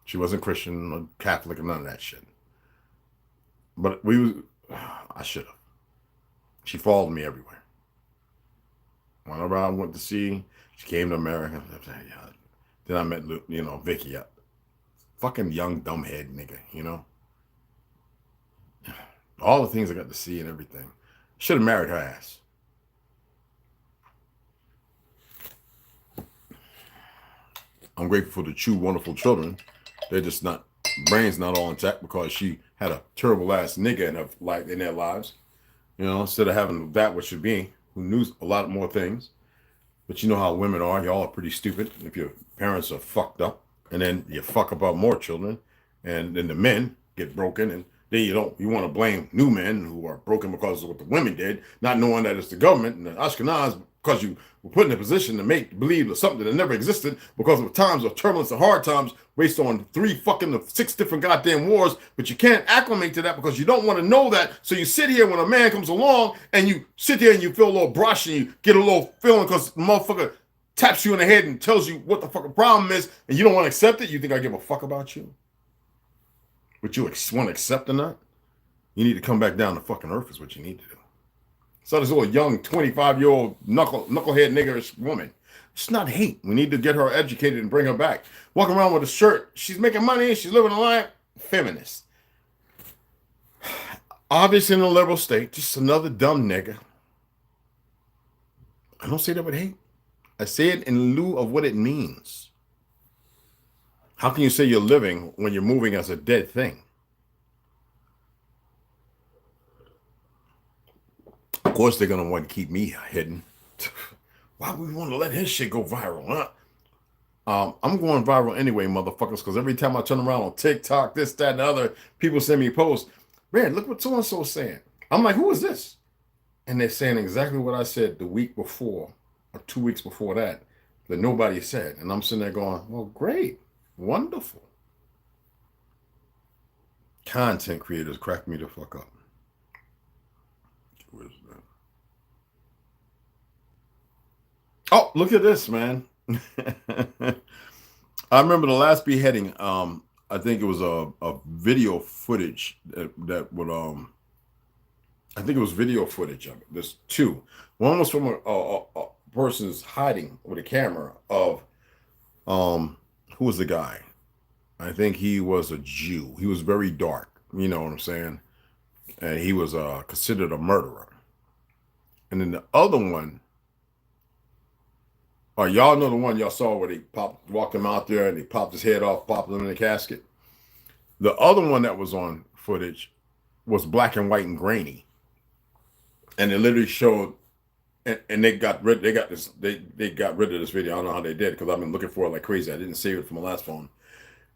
She wasn't Christian or Catholic or none of that shit. But I should have. She followed me everywhere. Whenever I went to see, she came to America. Then I met, Vicky. Fucking young, dumbhead nigga, All the things I got to see and everything. Should have married her ass. I'm grateful for the 2 wonderful children. They're just brains not all intact because she had a terrible ass nigga in their lives. Instead of having that what should be, who knew a lot more things. But you know how women are. Y'all are pretty stupid if your parents are fucked up. And then you fuck up more children. And then the men get broken. And then you want to blame new men who are broken because of what the women did, not knowing that it's the government and the Ashkenaz, because you were put in a position to make believe something that never existed because of times of turbulence and hard times based on 6 different goddamn wars, but you can't acclimate to that because you don't want to know that. So you sit here when a man comes along and you sit there and you feel a little brush and you get a little feeling because the motherfucker taps you in the head and tells you what the fucking problem is and you don't want to accept it. You think I give a fuck about you? But you want to accept or not? You need to come back down to fucking earth is what you need to do. So this little young 25-year-old knucklehead niggerish woman. It's not hate. We need to get her educated and bring her back. Walking around with a shirt. She's making money. She's living a life. Feminist. Obviously in a liberal state. Just another dumb nigga. I don't say that with hate. I say it in lieu of what it means. How can you say you're living when you're moving as a dead thing? Of course, they're going to want to keep me hidden. Why would we want to let his shit go viral, huh? I'm going viral anyway, motherfuckers, because every time I turn around on TikTok, this, that, and the other, people send me posts. Man, look what so-and-so is saying. I'm like, who is this? And they're saying exactly what I said the week before or 2 weeks before that nobody said. And I'm sitting there going, well, great. Wonderful. Content creators crack me the fuck up. Where's that? Oh, look at this, man. I remember the last beheading. I think it was a video footage that would I think it was video footage of it. There's 2. One was from a person's hiding with a camera of who was the guy? I think he was a Jew. He was very dark. You know what I'm saying? And he was considered a murderer. And then the other one, y'all know the one y'all saw where they walked him out there and they popped his head off, popped him in the casket. The other one that was on footage was black and white and grainy. And it literally showed, and they got rid of this video. I don't know how they did because I've been looking for it like crazy. I didn't save it from my last phone.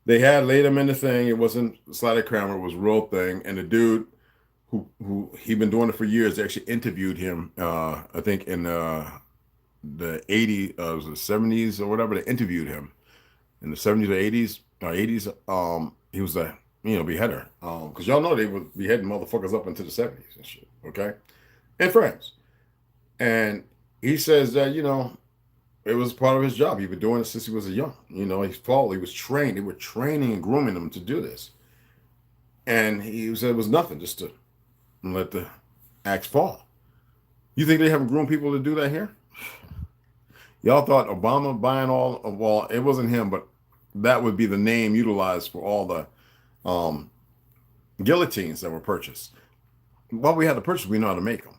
They had laid him in the thing. It wasn't slided camera. It was a real thing. And the dude who he'd been doing it for years, they actually interviewed him, I think in the 80s, the 70s or whatever. They interviewed him in the 70s or 80s. He was a beheader. Because y'all know they were beheading motherfuckers up into the 70s and shit. Okay, in France. And he says that, you know, it was part of his job. He'd been doing it since he was a young. You know, he followed, he was trained. They were training and grooming him to do this. And he said it was nothing, just to let the axe fall. You think they haven't groomed people to do that here? Y'all thought Obama buying all of, well, it wasn't him, but that would be the name utilized for all the um, guillotines that were purchased. What we had to purchase, we know how to make them.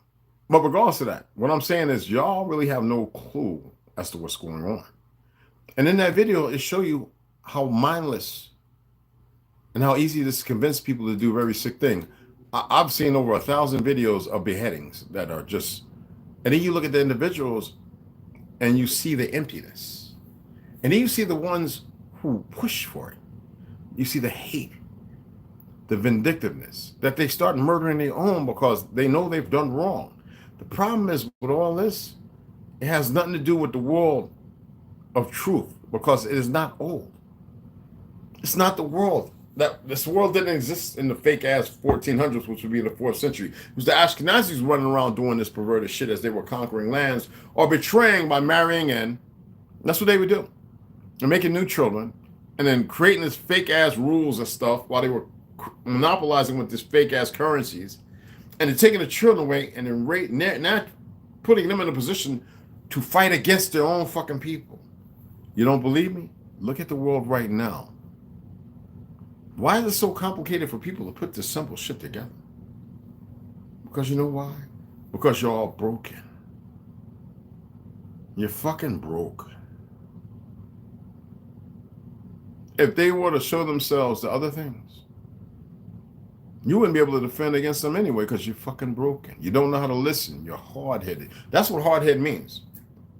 But regardless of that, what I'm saying is y'all really have no clue as to what's going on. And in that video, it show you how mindless and how easy it is to convince people to do a very sick thing. I've seen over 1,000 videos of beheadings that are just, and then you look at the individuals and you see the emptiness. And then you see the ones who push for it. You see the hate, the vindictiveness, that they start murdering their own because they know they've done wrong. The problem is with all this, it has nothing to do with the world of truth because it is not old. It's not the world. That this world didn't exist in the fake ass 1400s, which would be the 4th century. It was the Ashkenazis running around doing this perverted shit as they were conquering lands or betraying by marrying in. That's what they would do. And making new children and then creating this fake ass rules and stuff while they were monopolizing with this fake ass currencies and then taking the children away and then not putting them in a position to fight against their own fucking people. You don't believe me? Look at the world right now. Why is it so complicated for people to put this simple shit together? Because you know why? Because you're all broken. You're fucking broke. If they were to show themselves the other things, you wouldn't be able to defend against them anyway because you're fucking broken. You don't know how to listen. You're hard-headed. That's what hard-head means.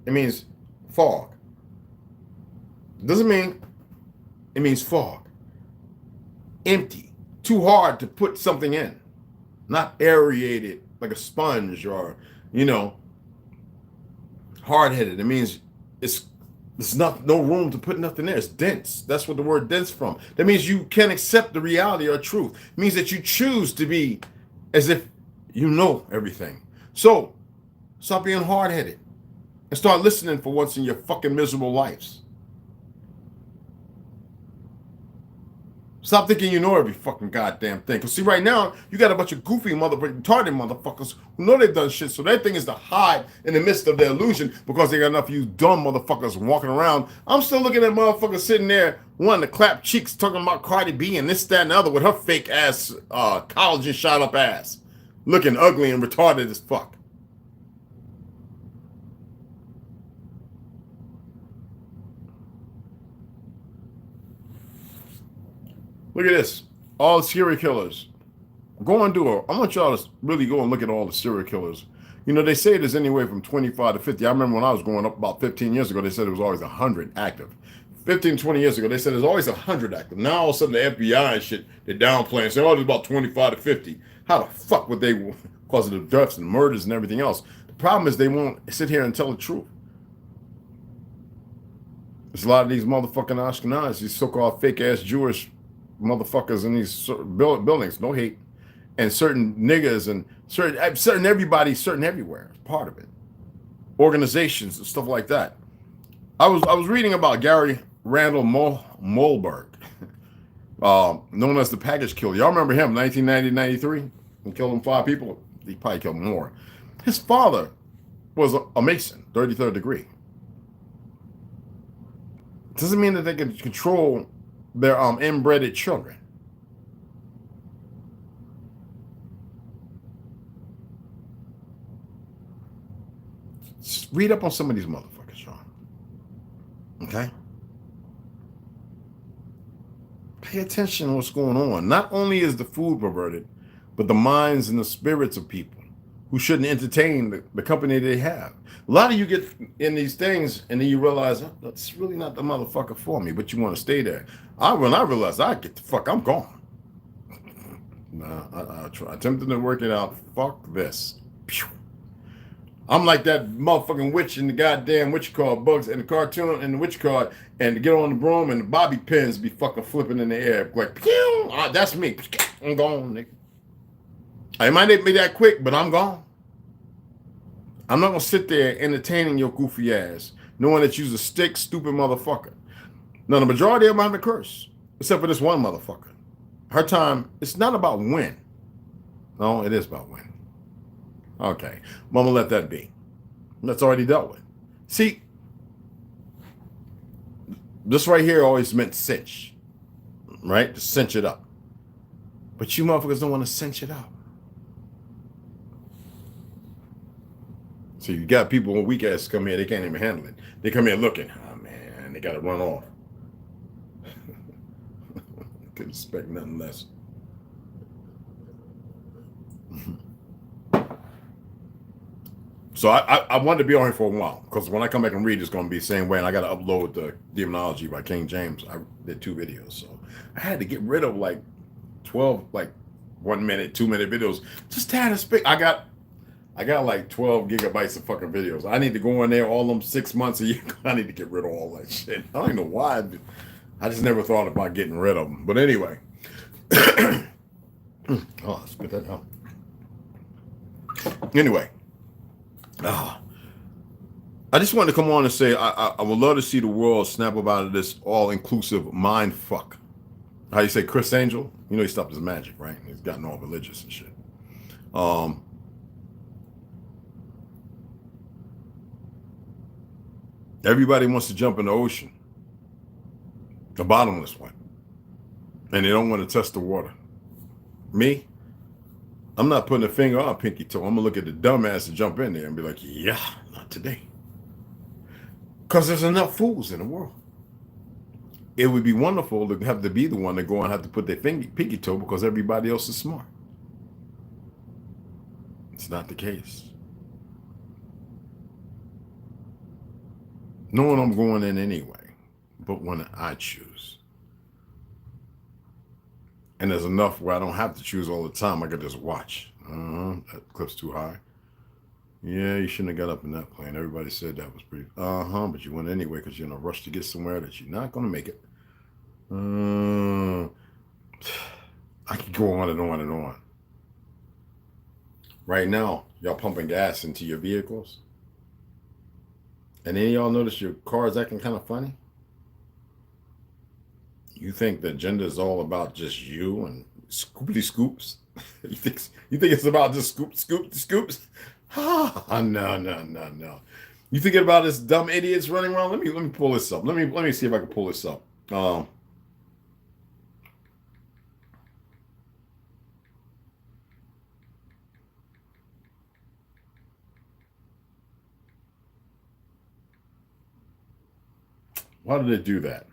It means fog. It doesn't mean, it means fog. Empty, too hard to put something in, not aerated like a sponge or, you know, hard-headed. It means it's not no room to put nothing there. It's dense. That's what the word dense from. That means you can't accept the reality or truth. It means that you choose to be as if you know everything. So stop being hard-headed and start listening for once in your fucking miserable lives. Stop thinking you know every fucking goddamn thing. Because see, right now, you got a bunch of goofy retarded motherfuckers who know they've done shit. So their thing is to hide in the midst of their illusion because they got enough of you dumb motherfuckers walking around. I'm still looking at motherfuckers sitting there wanting to clap cheeks talking about Cardi B and this, that, and the other with her fake ass collagen shot up ass. Looking ugly and retarded as fuck. Look at this. All the serial killers. Go and do it. I want y'all to really go and look at all the serial killers. You know, they say there's anywhere from 25 to 50. I remember when I was growing up about 15 years ago, they said it was always 100 active. 15, 20 years ago, they said there's always 100 active. Now all of a sudden the FBI and shit, they're downplaying, saying, oh, there's about 25 to 50. How the fuck would they, because of the deaths and murders and everything else? The problem is they won't sit here and tell the truth. There's a lot of these motherfucking Ashkenazis, these so-called fake-ass Jewish motherfuckers in these buildings, no hate, and certain niggas and certain everybody, certain everywhere, part of it. Organizations and stuff like that. I was reading about Gary Randall Mohlberg, known as the package killer. Y'all remember him, 1990-93? He killed him 5 people. He probably killed more. His father was a Mason, 33rd degree. It doesn't mean that they can control their inbred children. Just read up on some of these motherfuckers, Sean. Okay? Pay attention to what's going on. Not only is the food perverted, but the minds and the spirits of people who shouldn't entertain the company they have. A lot of you get in these things and then you realize, oh, that's really not the motherfucker for me, but you want to stay there. When I realized I get the fuck, I'm gone. Nah, I attempted to work it out. Fuck this. Pew. I'm like that motherfucking witch in the goddamn witch card bugs in the cartoon and the witch card, and to get on the broom and the bobby pins be fucking flipping in the air like pew. That's me. I'm gone, nigga. I might not be that quick, but I'm gone. I'm not gonna sit there entertaining your goofy ass, knowing that you's a stick, stupid motherfucker. Now the majority of them have a curse, except for this one motherfucker. Her time, it's not about when. No, it is about when. Okay, Mama, let that be. That's already dealt with. See, this right here always meant cinch, right? To cinch it up. But you motherfuckers don't want to cinch it up. So you got people when weak ass come here, they can't even handle it. They come here looking, oh man, they got to run off. Couldn't expect nothing less. So I wanted to be on here for a while because when I come back and read, it's going to be the same way. And I got to upload the Demonology by King James. I did 2 videos. So I had to get rid of like 12, like 1 minute, 2 minute videos. Just to speak. I got like 12 gigabytes of fucking videos. I need to go in there all them 6 months a year. I need to get rid of all that shit. I don't even know why. I just never thought about getting rid of them. But anyway. Oh, spit that out. Anyway. I just wanted to come on and say I would love to see the world snap up out of this all-inclusive mind fuck. How you say Chris Angel? You know he stopped his magic, right? He's gotten all religious and shit. Everybody wants to jump in the ocean, the bottomless one, and they don't want to test the water. Me, I'm not putting a finger on a pinky toe. I'm gonna look at the dumbass and jump in there and be like, yeah, not today. Because there's enough fools in the world. It would be wonderful to have to be the one to go and have to put their pinky toe because everybody else is smart. It's not the case. Knowing I'm going in anyway, but when I choose. And there's enough where I don't have to choose all the time. I could just watch. That clip's too high. Yeah, you shouldn't have got up in that plane. Everybody said that was pretty. But you went anyway because you're in a rush to get somewhere that you're not going to make it. I could go on and on and on. Right now, y'all pumping gas into your vehicles. And then y'all notice your car is acting kind of funny. You think the agenda is all about just you and scoopity scoops? you think it's about just scoops? No. You thinking about this dumb idiots running around? Let me pull this up. Let me see if I can pull this up. Why did it do that?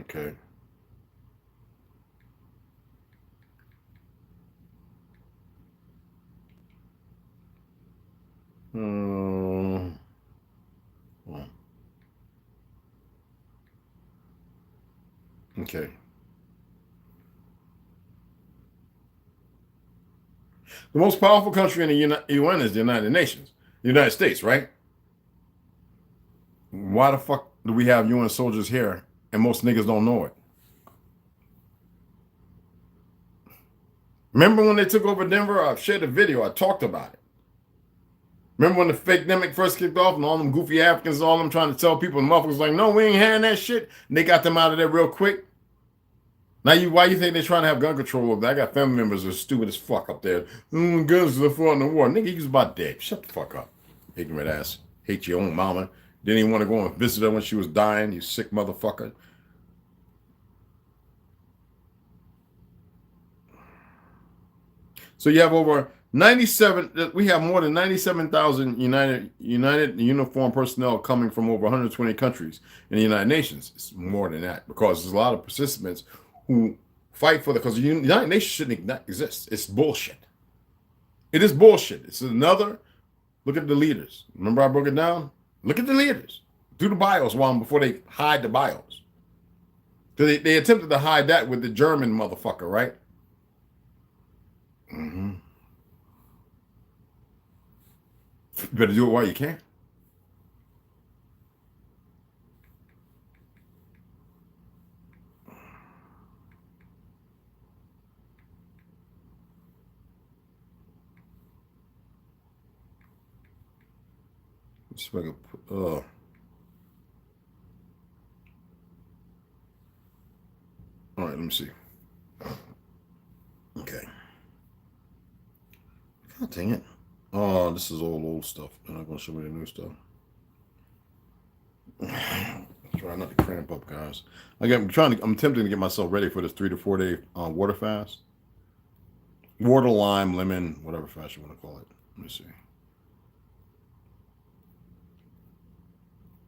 Okay. Okay. The most powerful country in the UN is the United Nations, the United States, right? Why the fuck do we have UN soldiers here and most niggas don't know it? Remember when they took over Denver? I've shared a video. I talked about it. Remember when the fake demic first kicked off and all them goofy Africans, all them trying to tell people, and motherfuckers like, no, we ain't having that shit. And they got them out of there real quick. Now, why you think they're trying to have gun control over there? I got family members that are stupid as fuck up there. Guns are for in the war. Nigga, he was about dead. Shut the fuck up. Ignorant ass. Hate your own mama. Didn't even want to go and visit her when she was dying. You sick motherfucker. So you have over 97, we have more than 97,000 United uniformed personnel coming from over 120 countries in the United Nations. It's more than that because there's a lot of participants who fight for because the United Nations shouldn't not exist. It's bullshit. It is bullshit. It's another, look at the leaders. Remember I broke it down? Look at the leaders. Do the bios before they hide the bios. Because they attempted to hide that with the German motherfucker, right? Mm-hmm. You better do it while you can. see if I can put, all right, let me see. Okay. God dang it. Oh, this is all old stuff. They're not going to show me the new stuff. Try not to cramp up, guys. I'm attempting to get myself ready for this 3 to 4 day water fast. Water, lime, lemon, whatever fast you want to call it. Let me see.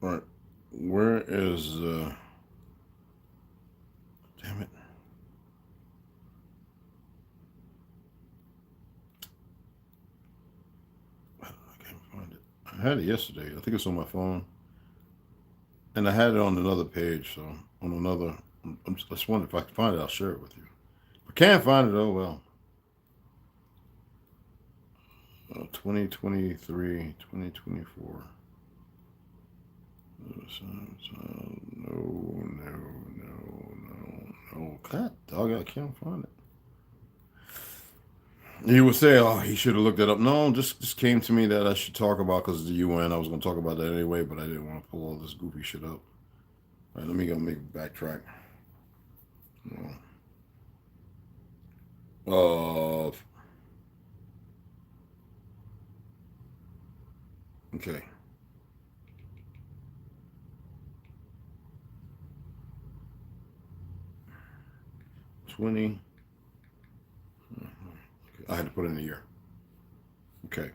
All right. Where is, damn it. I can't find it. I had it yesterday. I think it's on my phone. And I had it on another page, so on another. I just wonder if I can find it. I'll share it with you. If I can't find it, oh well. 2023, 2024. No. God dog, I can't find it. You would say, oh, he should have looked it up. No, just came to me that I should talk about because of the UN. I was going to talk about that anyway, but I didn't want to pull all this goofy shit up. All right, let me go make a backtrack. Okay. I had to put in a year. Okay.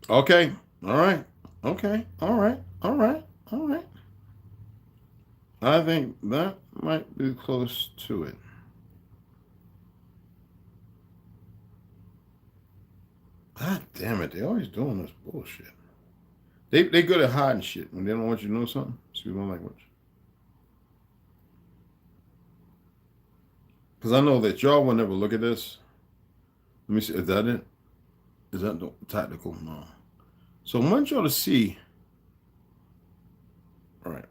Okay. All right. Okay. All right. All right. All right. I think that might be close to it. God damn it. They always doing this bullshit. They good at hiding shit when they don't want you to know something. Excuse my language. Because I know that y'all will never look at this. Let me see. Is that it? Is that the tactical? No. So I want y'all to see. All right.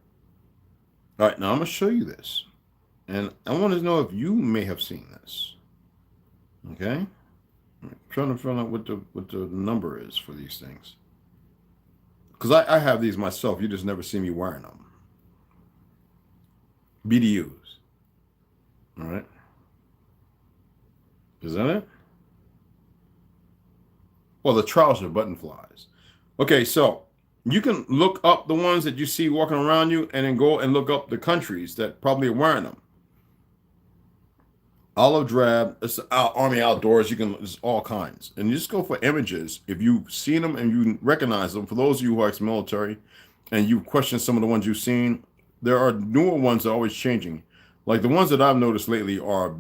All right. Now I'm going to show you this. And I want to know if you may have seen this. Okay? I'm trying to find out what the number is for these things. Because I have these myself. You just never see me wearing them. BDUs. All right. Is that it? Well, the trouser button flies. Okay, so you can look up the ones that you see walking around you and then go and look up the countries that probably are wearing them. Olive drab, it's Army Outdoors. You can, there's all kinds. And you just go for images. If you've seen them and you recognize them, for those of you who are ex-military and you question some of the ones you've seen, there are newer ones that are always changing. Like the ones that I've noticed lately are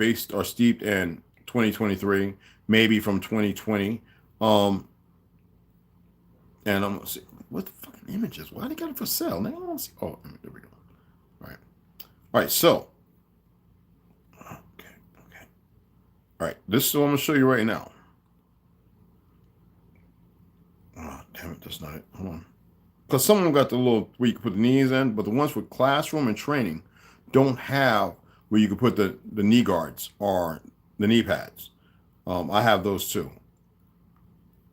steeped in 2023, maybe from 2020. And I'm gonna see what the fucking images. Why they got it for sale? Now I don't see. Oh, there we go. All right. So, okay. All right. This is what I'm gonna show you right now. Oh, damn it, that's not it. Hold on. Because some of them got the little where you can put the knees in, but the ones with classroom and training don't have where you can put the knee guards or the knee pads. I have those too.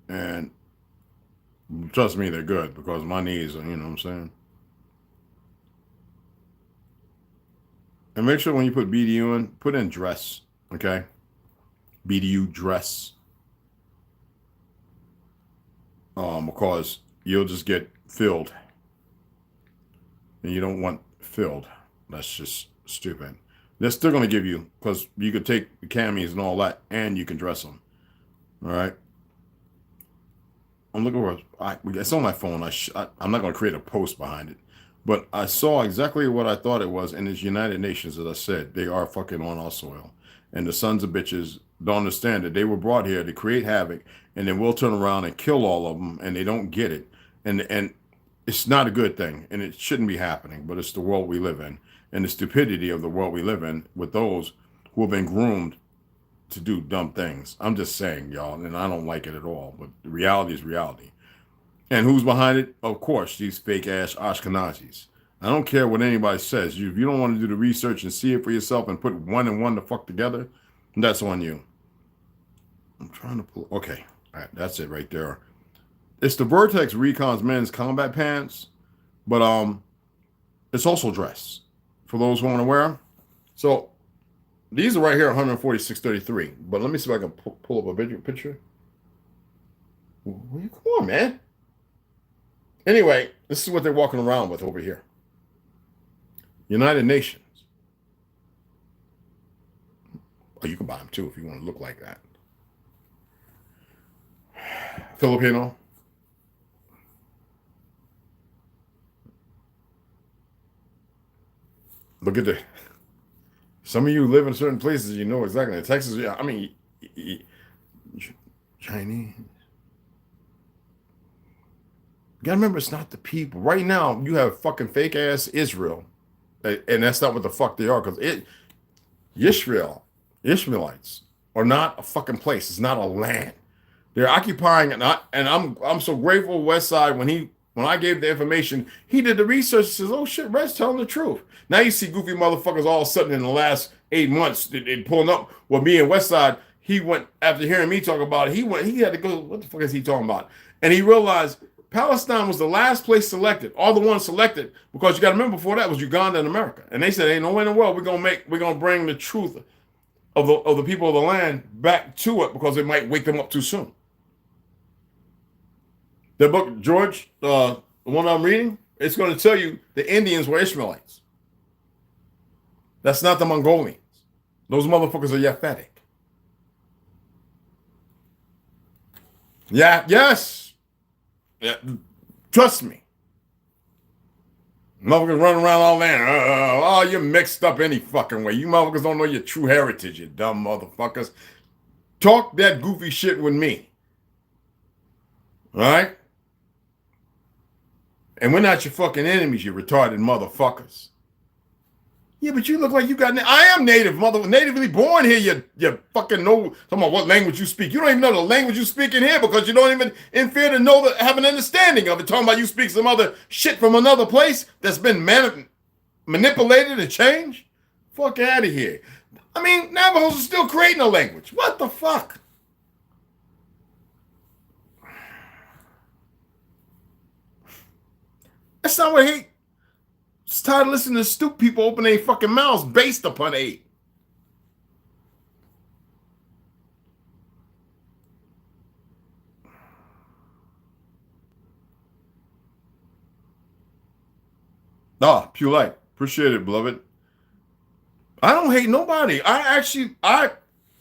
And trust me, they're good because my knees are, you know what I'm saying? And make sure when you put BDU in, put in dress, okay? BDU dress. Because you'll just get filled. And you don't want filled. That's just stupid. They're still going to give you, because you could take the camis and all that, and you can dress them. All right? I'm looking for, it's on my phone. I'm not going to create a post behind it. But I saw exactly what I thought it was, and it's United Nations, as I said. They are fucking on our soil. And the sons of bitches don't understand that they were brought here to create havoc, and then we'll turn around and kill all of them, and they don't get it. And it's not a good thing, and it shouldn't be happening, but it's the world we live in, and the stupidity of the world we live in with those who have been groomed to do dumb things. I'm just saying, y'all, and I don't like it at all, but the reality is reality. And who's behind it? Of course, these fake-ass Ashkenazis. I don't care what anybody says. If you don't want to do the research and see it for yourself and put one and one the fuck together, that's on you. I'm trying to pull. Okay. All right. That's it right there. It's the Vertex Recon's men's combat pants, but it's also dress for those who aren't aware. So these are right here, 146.33. But let me see if I can pull up a video picture. Come on, man. Anyway, this is what they're walking around with over here. United Nations. Oh, you can buy them too if you want to look like that. Filipino. Look at the. Some of you live in certain places, you know exactly. In Texas, yeah, I mean, Chinese. You gotta remember, it's not the people. Right now, you have fucking fake ass Israel, and that's not what the fuck they are. Because Ishmaelites are not a fucking place. It's not a land. They're occupying it, and I'm so grateful. West Side when I gave the information, he did the research. Says, "Oh shit, Red's telling the truth." Now you see goofy motherfuckers all of a sudden in the last 8 months they pulling up with me and West Side. He went after hearing me talk about it. He had to go. What the fuck is he talking about? And he realized Palestine was the last place selected, all the ones selected, because you got to remember before that was Uganda and America, and they said, "Ain't no way in the world we're gonna bring the truth of the people of the land back to it because it might wake them up too soon." The book, George, the one I'm reading, it's going to tell you the Indians were Ishmaelites. That's not the Mongolians. Those motherfuckers are Yaphetic. Yeah, yes. Yeah, trust me. Motherfuckers running around all that. Oh, you're mixed up any fucking way. You motherfuckers don't know your true heritage, you dumb motherfuckers. Talk that goofy shit with me. All right? And we're not your fucking enemies, you retarded motherfuckers. Yeah, but you look like you got... I am native, natively born here, you fucking know... Talking about what language you speak. You don't even know the language you speak in here because you don't even in fear to know have an understanding of it. Talking about you speak some other shit from another place that's been manipulated and changed. Fuck out of here. I mean, Navajos are still creating a language. What the fuck? That's not what hate. It's tired of listening to stupid people open their fucking mouths based upon hate. Pure light. Appreciate it, beloved. I don't hate nobody. I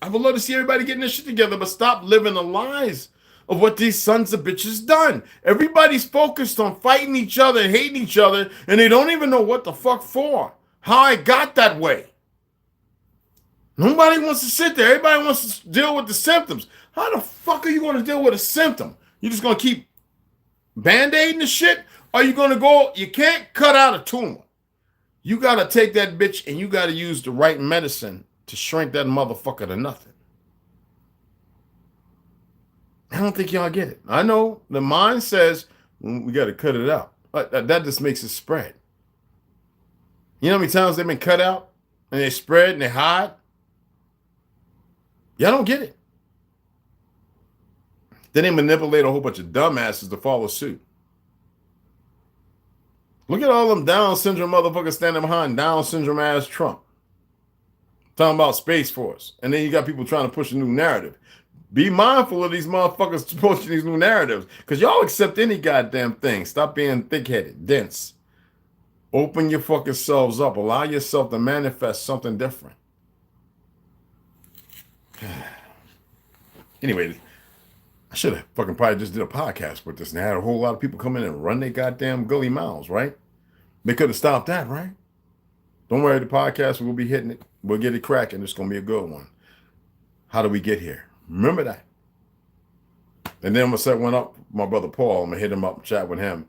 would love to see everybody getting this shit together, but stop living the lies of what these sons of bitches done. Everybody's focused on fighting each other and hating each other, and they don't even know what the fuck for. How I got that way. Nobody wants to sit there. Everybody wants to deal with the symptoms. How the fuck are you going to deal with a symptom? You just going to keep band-aiding the shit? Or are you going to go, you can't cut out a tumor. You got to take that bitch and you got to use the right medicine to shrink that motherfucker to nothing. I don't think y'all get it. I know the mind says we got to cut it out. But that just makes it spread. You know how many times they've been cut out and they spread and they hide? Y'all don't get it. Then they manipulate a whole bunch of dumbasses to follow suit. Look at all them Down syndrome motherfuckers standing behind Down syndrome ass Trump. Talking about Space Force. And then you got people trying to push a new narrative. Be mindful of these motherfuckers pushing these new narratives. Because y'all accept any goddamn thing. Stop being thick-headed, dense. Open your fucking selves up. Allow yourself to manifest something different. Anyway, I should have fucking probably just did a podcast with this and had a whole lot of people come in and run their goddamn gully mouths, right? They could have stopped that, right? Don't worry, the podcast, we'll be hitting it. We'll get it cracking. It's going to be a good one. How do we get here? Remember that. And then I'm going to set one up, my brother Paul. I'm going to hit him up and chat with him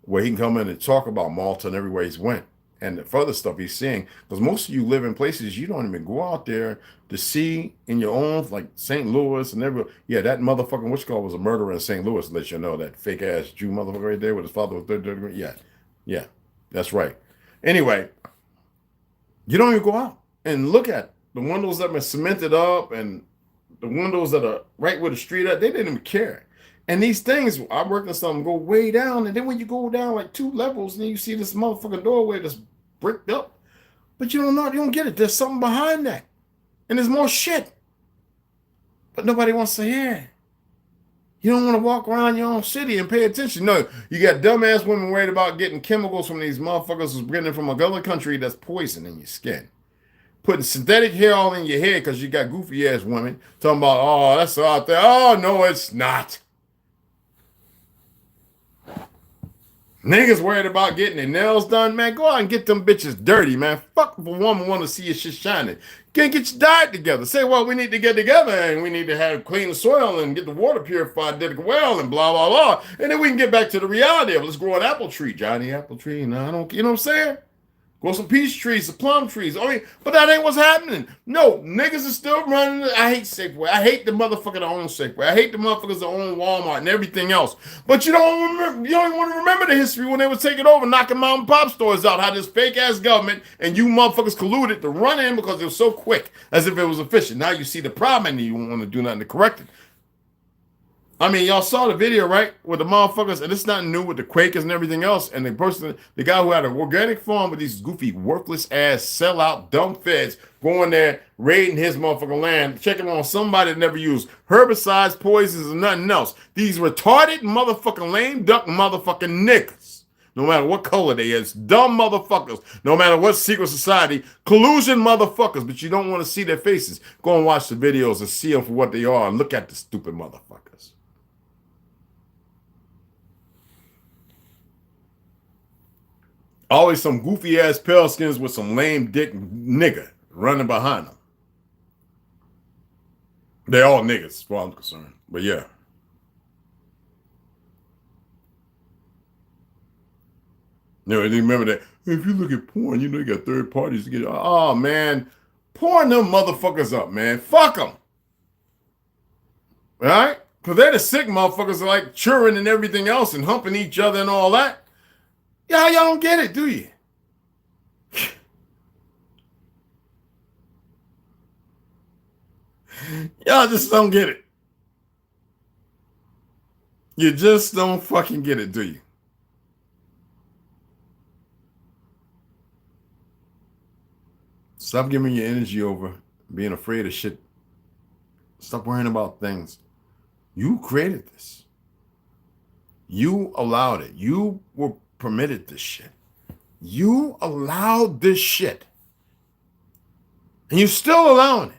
where he can come in and talk about Malta and everywhere he's went and the further stuff he's seeing. Because most of you live in places you don't even go out there to see in your own, like St. Louis and everywhere. Yeah, that motherfucking witch call was a murderer in St. Louis, to let you know. That fake ass Jew motherfucker right there with his father was third degree. Yeah, that's right. Anyway, you don't even go out and look at the windows that have been cemented up and the windows that are right where the street at. They didn't even care. And these things, I worked on something, go way down. And then when you go down like 2 levels, and then you see this motherfucking doorway that's bricked up. But you don't know, you don't get it. There's something behind that. And there's more shit. But nobody wants to hear it. You don't want to walk around your own city and pay attention. No, you got dumbass women worried about getting chemicals from these motherfuckers who's getting it from another country that's poison in your skin. Putting synthetic hair all in your head because you got goofy ass women talking about, oh, that's out there. Oh, no, it's not. Niggas worried about getting their nails done, man. Go out and get them bitches dirty, man. Fuck if a woman want to see your shit shining. Can't get your diet together. Say, well, we need to get together and we need to have clean soil and get the water purified, did it well, and blah, blah, blah. And then we can get back to the reality of let's grow an apple tree, Johnny Apple Tree. No, I don't, you know what I'm saying? Grow some peach trees, some plum trees. I mean, but that ain't what's happening. No, niggas are still running. I hate Safeway. I hate the motherfucker that own Safeway. I hate the motherfuckers that own Walmart and everything else. But you don't remember, you don't even want to remember the history when they were taking over, knocking mom and pop stores out. How this fake ass government and you motherfuckers colluded to run in because it was so quick, as if it was efficient. Now you see the problem and you don't want to do nothing to correct it. I mean, y'all saw the video, right? With the motherfuckers, and it's nothing new with the Quakers and everything else. And the guy who had an organic farm with these goofy, worthless ass, sellout, dumb feds going there, raiding his motherfucking land, checking on somebody that never used herbicides, poisons, and nothing else. These retarded motherfucking lame duck motherfucking niggas. No matter what color they is, dumb motherfuckers. No matter what secret society, collusion motherfuckers. But you don't want to see their faces. Go and watch the videos and see them for what they are and look at the stupid motherfuckers. Always some goofy ass pale skins with some lame dick nigga running behind them. They're all niggas, as far as I'm concerned. But yeah. You know, remember that if you look at porn, you know you got third parties to get. Oh man, porn them motherfuckers up, man. Fuck them. All right? Because they're the sick motherfuckers like churring and everything else and humping each other and all that. Y'all don't get it, do you? Y'all just don't get it. You just don't fucking get it, do you? Stop giving your energy over being afraid of shit. Stop worrying about things. You created this. You allowed it. You were permitted this shit. You allowed this shit. And you're still allowing it.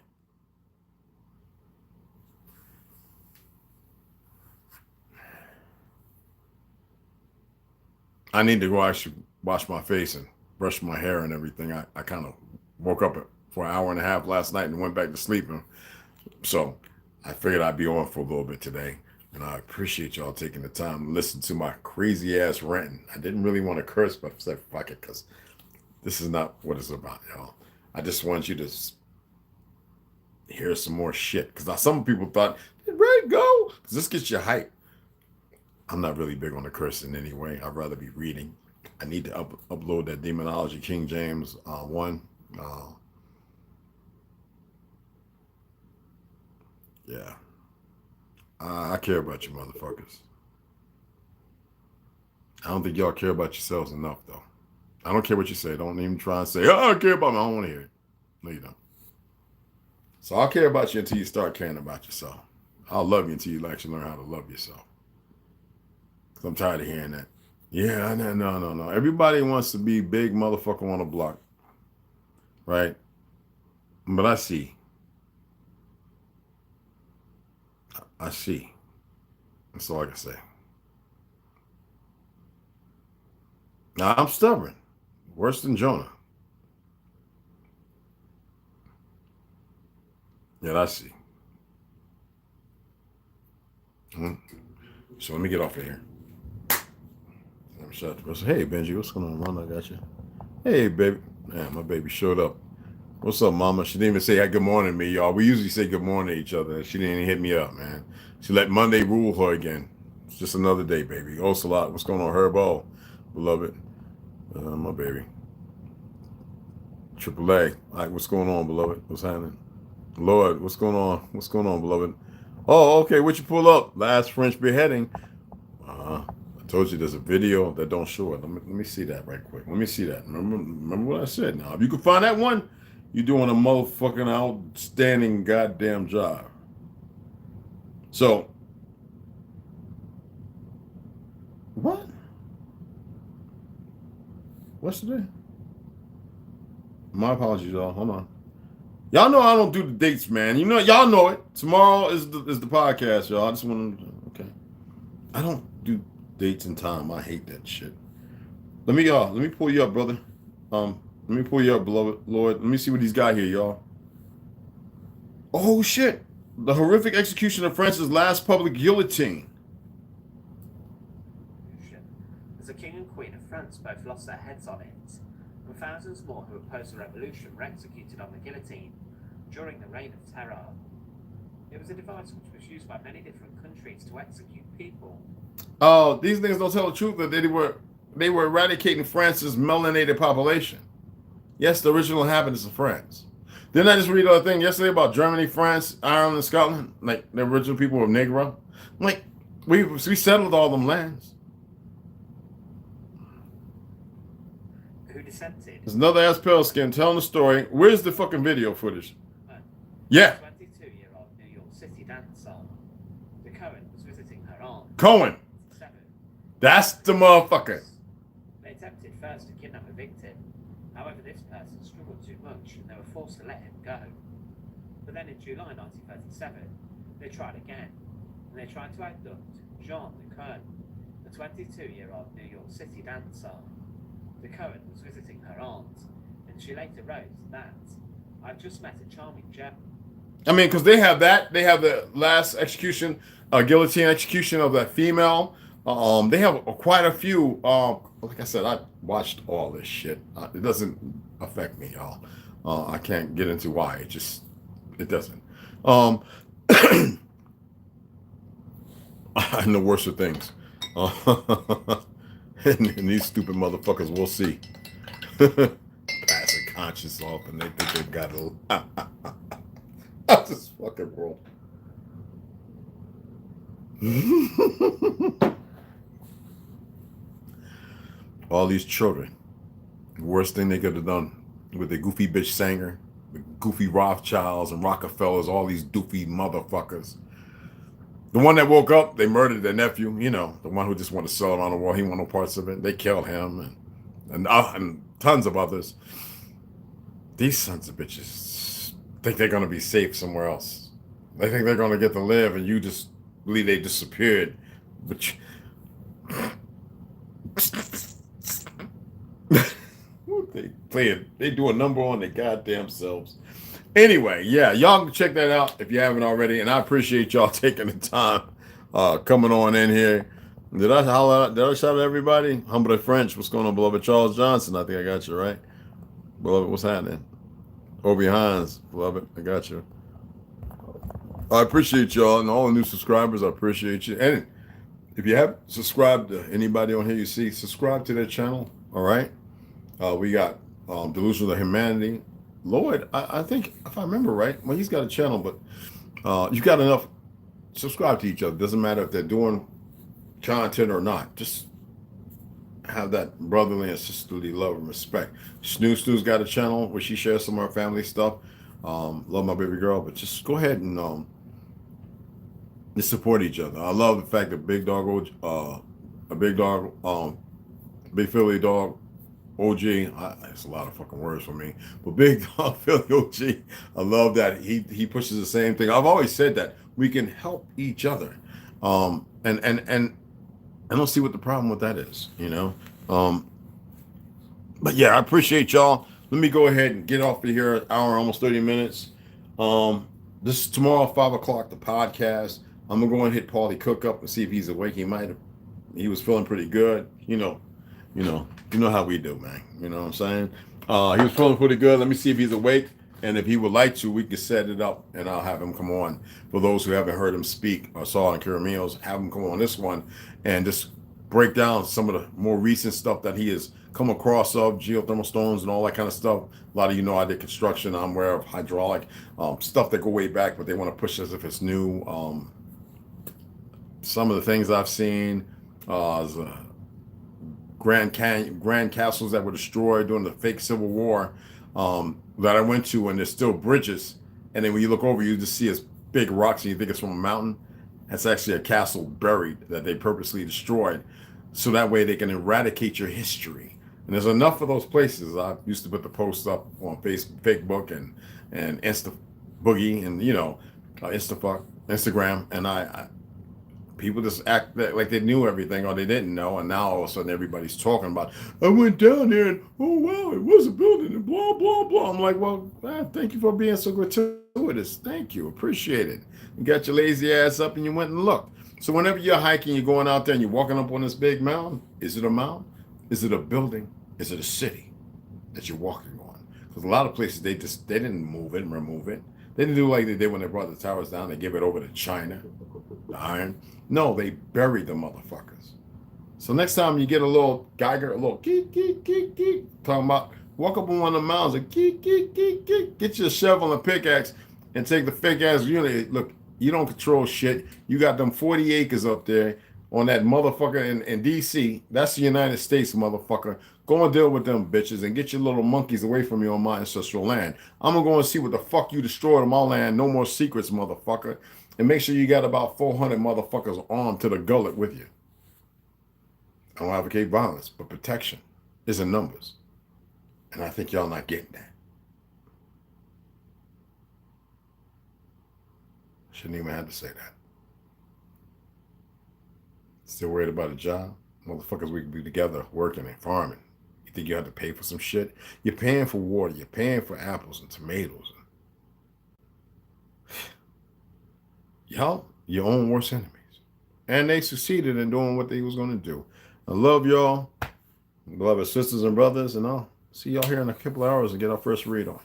I need to go actually wash my face and brush my hair and everything. I kind of woke up for an hour and a half last night and went back to sleep. So I figured I'd be on for a little bit today. And I appreciate y'all taking the time to listen to my crazy ass ranting. I didn't really want to curse, but I said, fuck it, because this is not what it's about, y'all. I just want you to hear some more shit. Because some people thought, ready to go? Because this gets you hype. I'm not really big on the cursing anyway. I'd rather be reading. I need to upload that Demonology King James 1. Yeah. I care about you motherfuckers. I don't think y'all care about yourselves enough, though. I don't care what you say. Don't even try and say, oh, I care about me. I don't want to hear it. No, you don't. So I'll care about you until you start caring about yourself. I'll love you until you actually learn how to love yourself. Because I'm tired of hearing that. Yeah, no. Everybody wants to be big motherfucker on a block. Right? But I see. That's all I can say. Now, I'm stubborn. Worse than Jonah. Yeah, I see. So let me get off of here. Let me shut the person. Hey, Benji, what's going on, Mama? I got you. Hey, baby. Man, my baby showed up. What's up, Mama? She didn't even say good morning to me, y'all. We usually say good morning to each other. She didn't even hit me up, man. She let Monday rule her again. It's just another day, baby. Ocelot, what's going on, Herbo? Beloved. My baby. Triple A. All right, what's going on, beloved? What's happening? Lord, what's going on? What's going on, beloved? Oh, okay. What you pull up? Last French beheading. I told you there's a video that don't show it. Let me see that right quick. Let me see that. Remember what I said. Now, if you can find that one, you're doing a motherfucking outstanding goddamn job. So, what? What's today? My apologies, y'all. Hold on. Y'all know I don't do the dates, man. You know, y'all know it. Tomorrow is the podcast, y'all. I just want to. Okay. I don't do dates and time. I hate that shit. Let me pull you up, brother. Let me pull you up, beloved Lord. Let me see what he's got here, y'all. Oh shit! The horrific execution of France's last public guillotine. As the king and queen of France both lost their heads on it, and thousands more who opposed the revolution were executed on the guillotine during the Reign of Terror. It was a device which was used by many different countries to execute people. Oh, these niggas don't tell the truth that they were eradicating France's melanated population. Yes, the original inhabitants of France. Didn't I just read a thing yesterday about Germany, France, Ireland, and Scotland? Like the original people were Negro. Like we settled all them lands. Who dissented? There's another ass pale skin telling the story. Where's the fucking video footage? Yeah. 22-year-old New York City dancer. The Cohen was visiting her aunt. Cohen. 7. That's the motherfucker. They attempted first to kidnap a victim. However, this person struggled too much and they were forced to let him go. But then in July 1937, they tried again. And they tried to abduct Jean the Cohen, a 22-year-old New York City dancer. The Cohen was visiting her aunt, and she later wrote that, "I've just met a charming gem." I mean, because they have the last execution, guillotine execution of that female. They have quite a few. Like I said, I watched all this shit. It doesn't affect me, y'all. I can't get into why. It doesn't. I know worse of things. And these stupid motherfuckers will see. Passing conscience off, and they think they've got a. That's this fucking world. All these children. The worst thing they could have done with the goofy bitch Sanger, the goofy Rothschilds and Rockefellers, all these doofy motherfuckers. The one that woke up, they murdered their nephew, you know, the one who just wanted to sell it on the wall. He wanted no parts of it. They killed him and tons of others. These sons of bitches think they're going to be safe somewhere else. They think they're going to get to live, and you just believe they disappeared. But they do a number on their goddamn selves. Anyway, yeah, y'all can check that out if you haven't already, and I appreciate y'all taking the time coming on in here. Did I shout out everybody? Humble French, what's going on, beloved? Charles Johnson, I think I got you right. Beloved, what's happening? Obi Hines, beloved, I got you. I appreciate y'all and all the new subscribers. I appreciate you. And if you haven't subscribed to anybody on here you see, subscribe to their channel. All right. We got Delusional Humanity. Lloyd, I think if I remember right, well, he's got a channel, but you got enough. Subscribe to each other. Doesn't matter if they're doing content or not. Just have that brotherly and sisterly love and respect. Snoo's got a channel where she shares some of her family stuff. Love my baby girl, but just go ahead and just support each other. I love the fact that Big Philly dog, OG, it's a lot of fucking words for me, but Big Dog Philly OG, I love that he pushes the same thing. I've always said that we can help each other, and I don't see what the problem with that is, you know. But yeah, I appreciate y'all. Let me go ahead and get off of here. An hour, almost 30 minutes. This is tomorrow, 5 o'clock, the podcast. I'm gonna go and hit Paulie Cook up and see if he's awake. He was feeling pretty good, you know how we do, man. You know what I'm saying? He was feeling pretty good. Let me see if he's awake. And if he would like to, we can set it up and I'll have him come on. For those who haven't heard him speak or saw on Curameos, have him come on this one and just break down some of the more recent stuff that he has come across of geothermal stones and all that kind of stuff. A lot of you know I did construction. I'm aware of hydraulic stuff that go way back, but they want to push as if it's new. Some of the things I've seen, is, Grand castles that were destroyed during the fake Civil War, that I went to, and there's still bridges. And then when you look over, you just see as big rocks, and you think it's from a mountain. That's actually a castle buried that they purposely destroyed, so that way they can eradicate your history. And there's enough of those places. I used to put the posts up on Facebook and Insta Boogie and Instagram, and I people just act like they knew everything or they didn't know, and now all of a sudden everybody's talking about, I went down there and oh wow, it was a building and blah blah blah. I'm like, well, thank you for being so gratuitous. Thank you, appreciate it. You got your lazy ass up and you went and looked. So whenever you're hiking, you're going out there and you're walking up on this big mountain, is it a mountain? Is it a building? Is it a city that you're walking on? Because a lot of places they didn't move it and remove it. They didn't do like they did when they brought the towers down. They gave it over to China, the iron. No, they buried the motherfuckers. So next time you get a little Geiger, a little geek, talking about, walk up on one of the mountains and geek, get your shovel and a pickaxe and take the fake ass unit. Look, you don't control shit. You got them 40 acres up there on that motherfucker in DC. That's the United States, motherfucker. Go and deal with them bitches and get your little monkeys away from me on my ancestral land. I'm gonna go and see what the fuck you destroyed on my land. No more secrets, motherfucker. And make sure you got about 400 motherfuckers armed to the gullet with you. I don't advocate violence, but protection is in numbers. And I think y'all not getting that. Shouldn't even have to say that. Still worried about a job? Motherfuckers, we could be together working and farming. You think you have to pay for some shit? You're paying for water. You're paying for apples and tomatoes. Y'all, your own worst enemies. And they succeeded in doing what they was going to do. I love y'all. Beloved sisters and brothers. And I'll see y'all here in a couple of hours and get our first read on.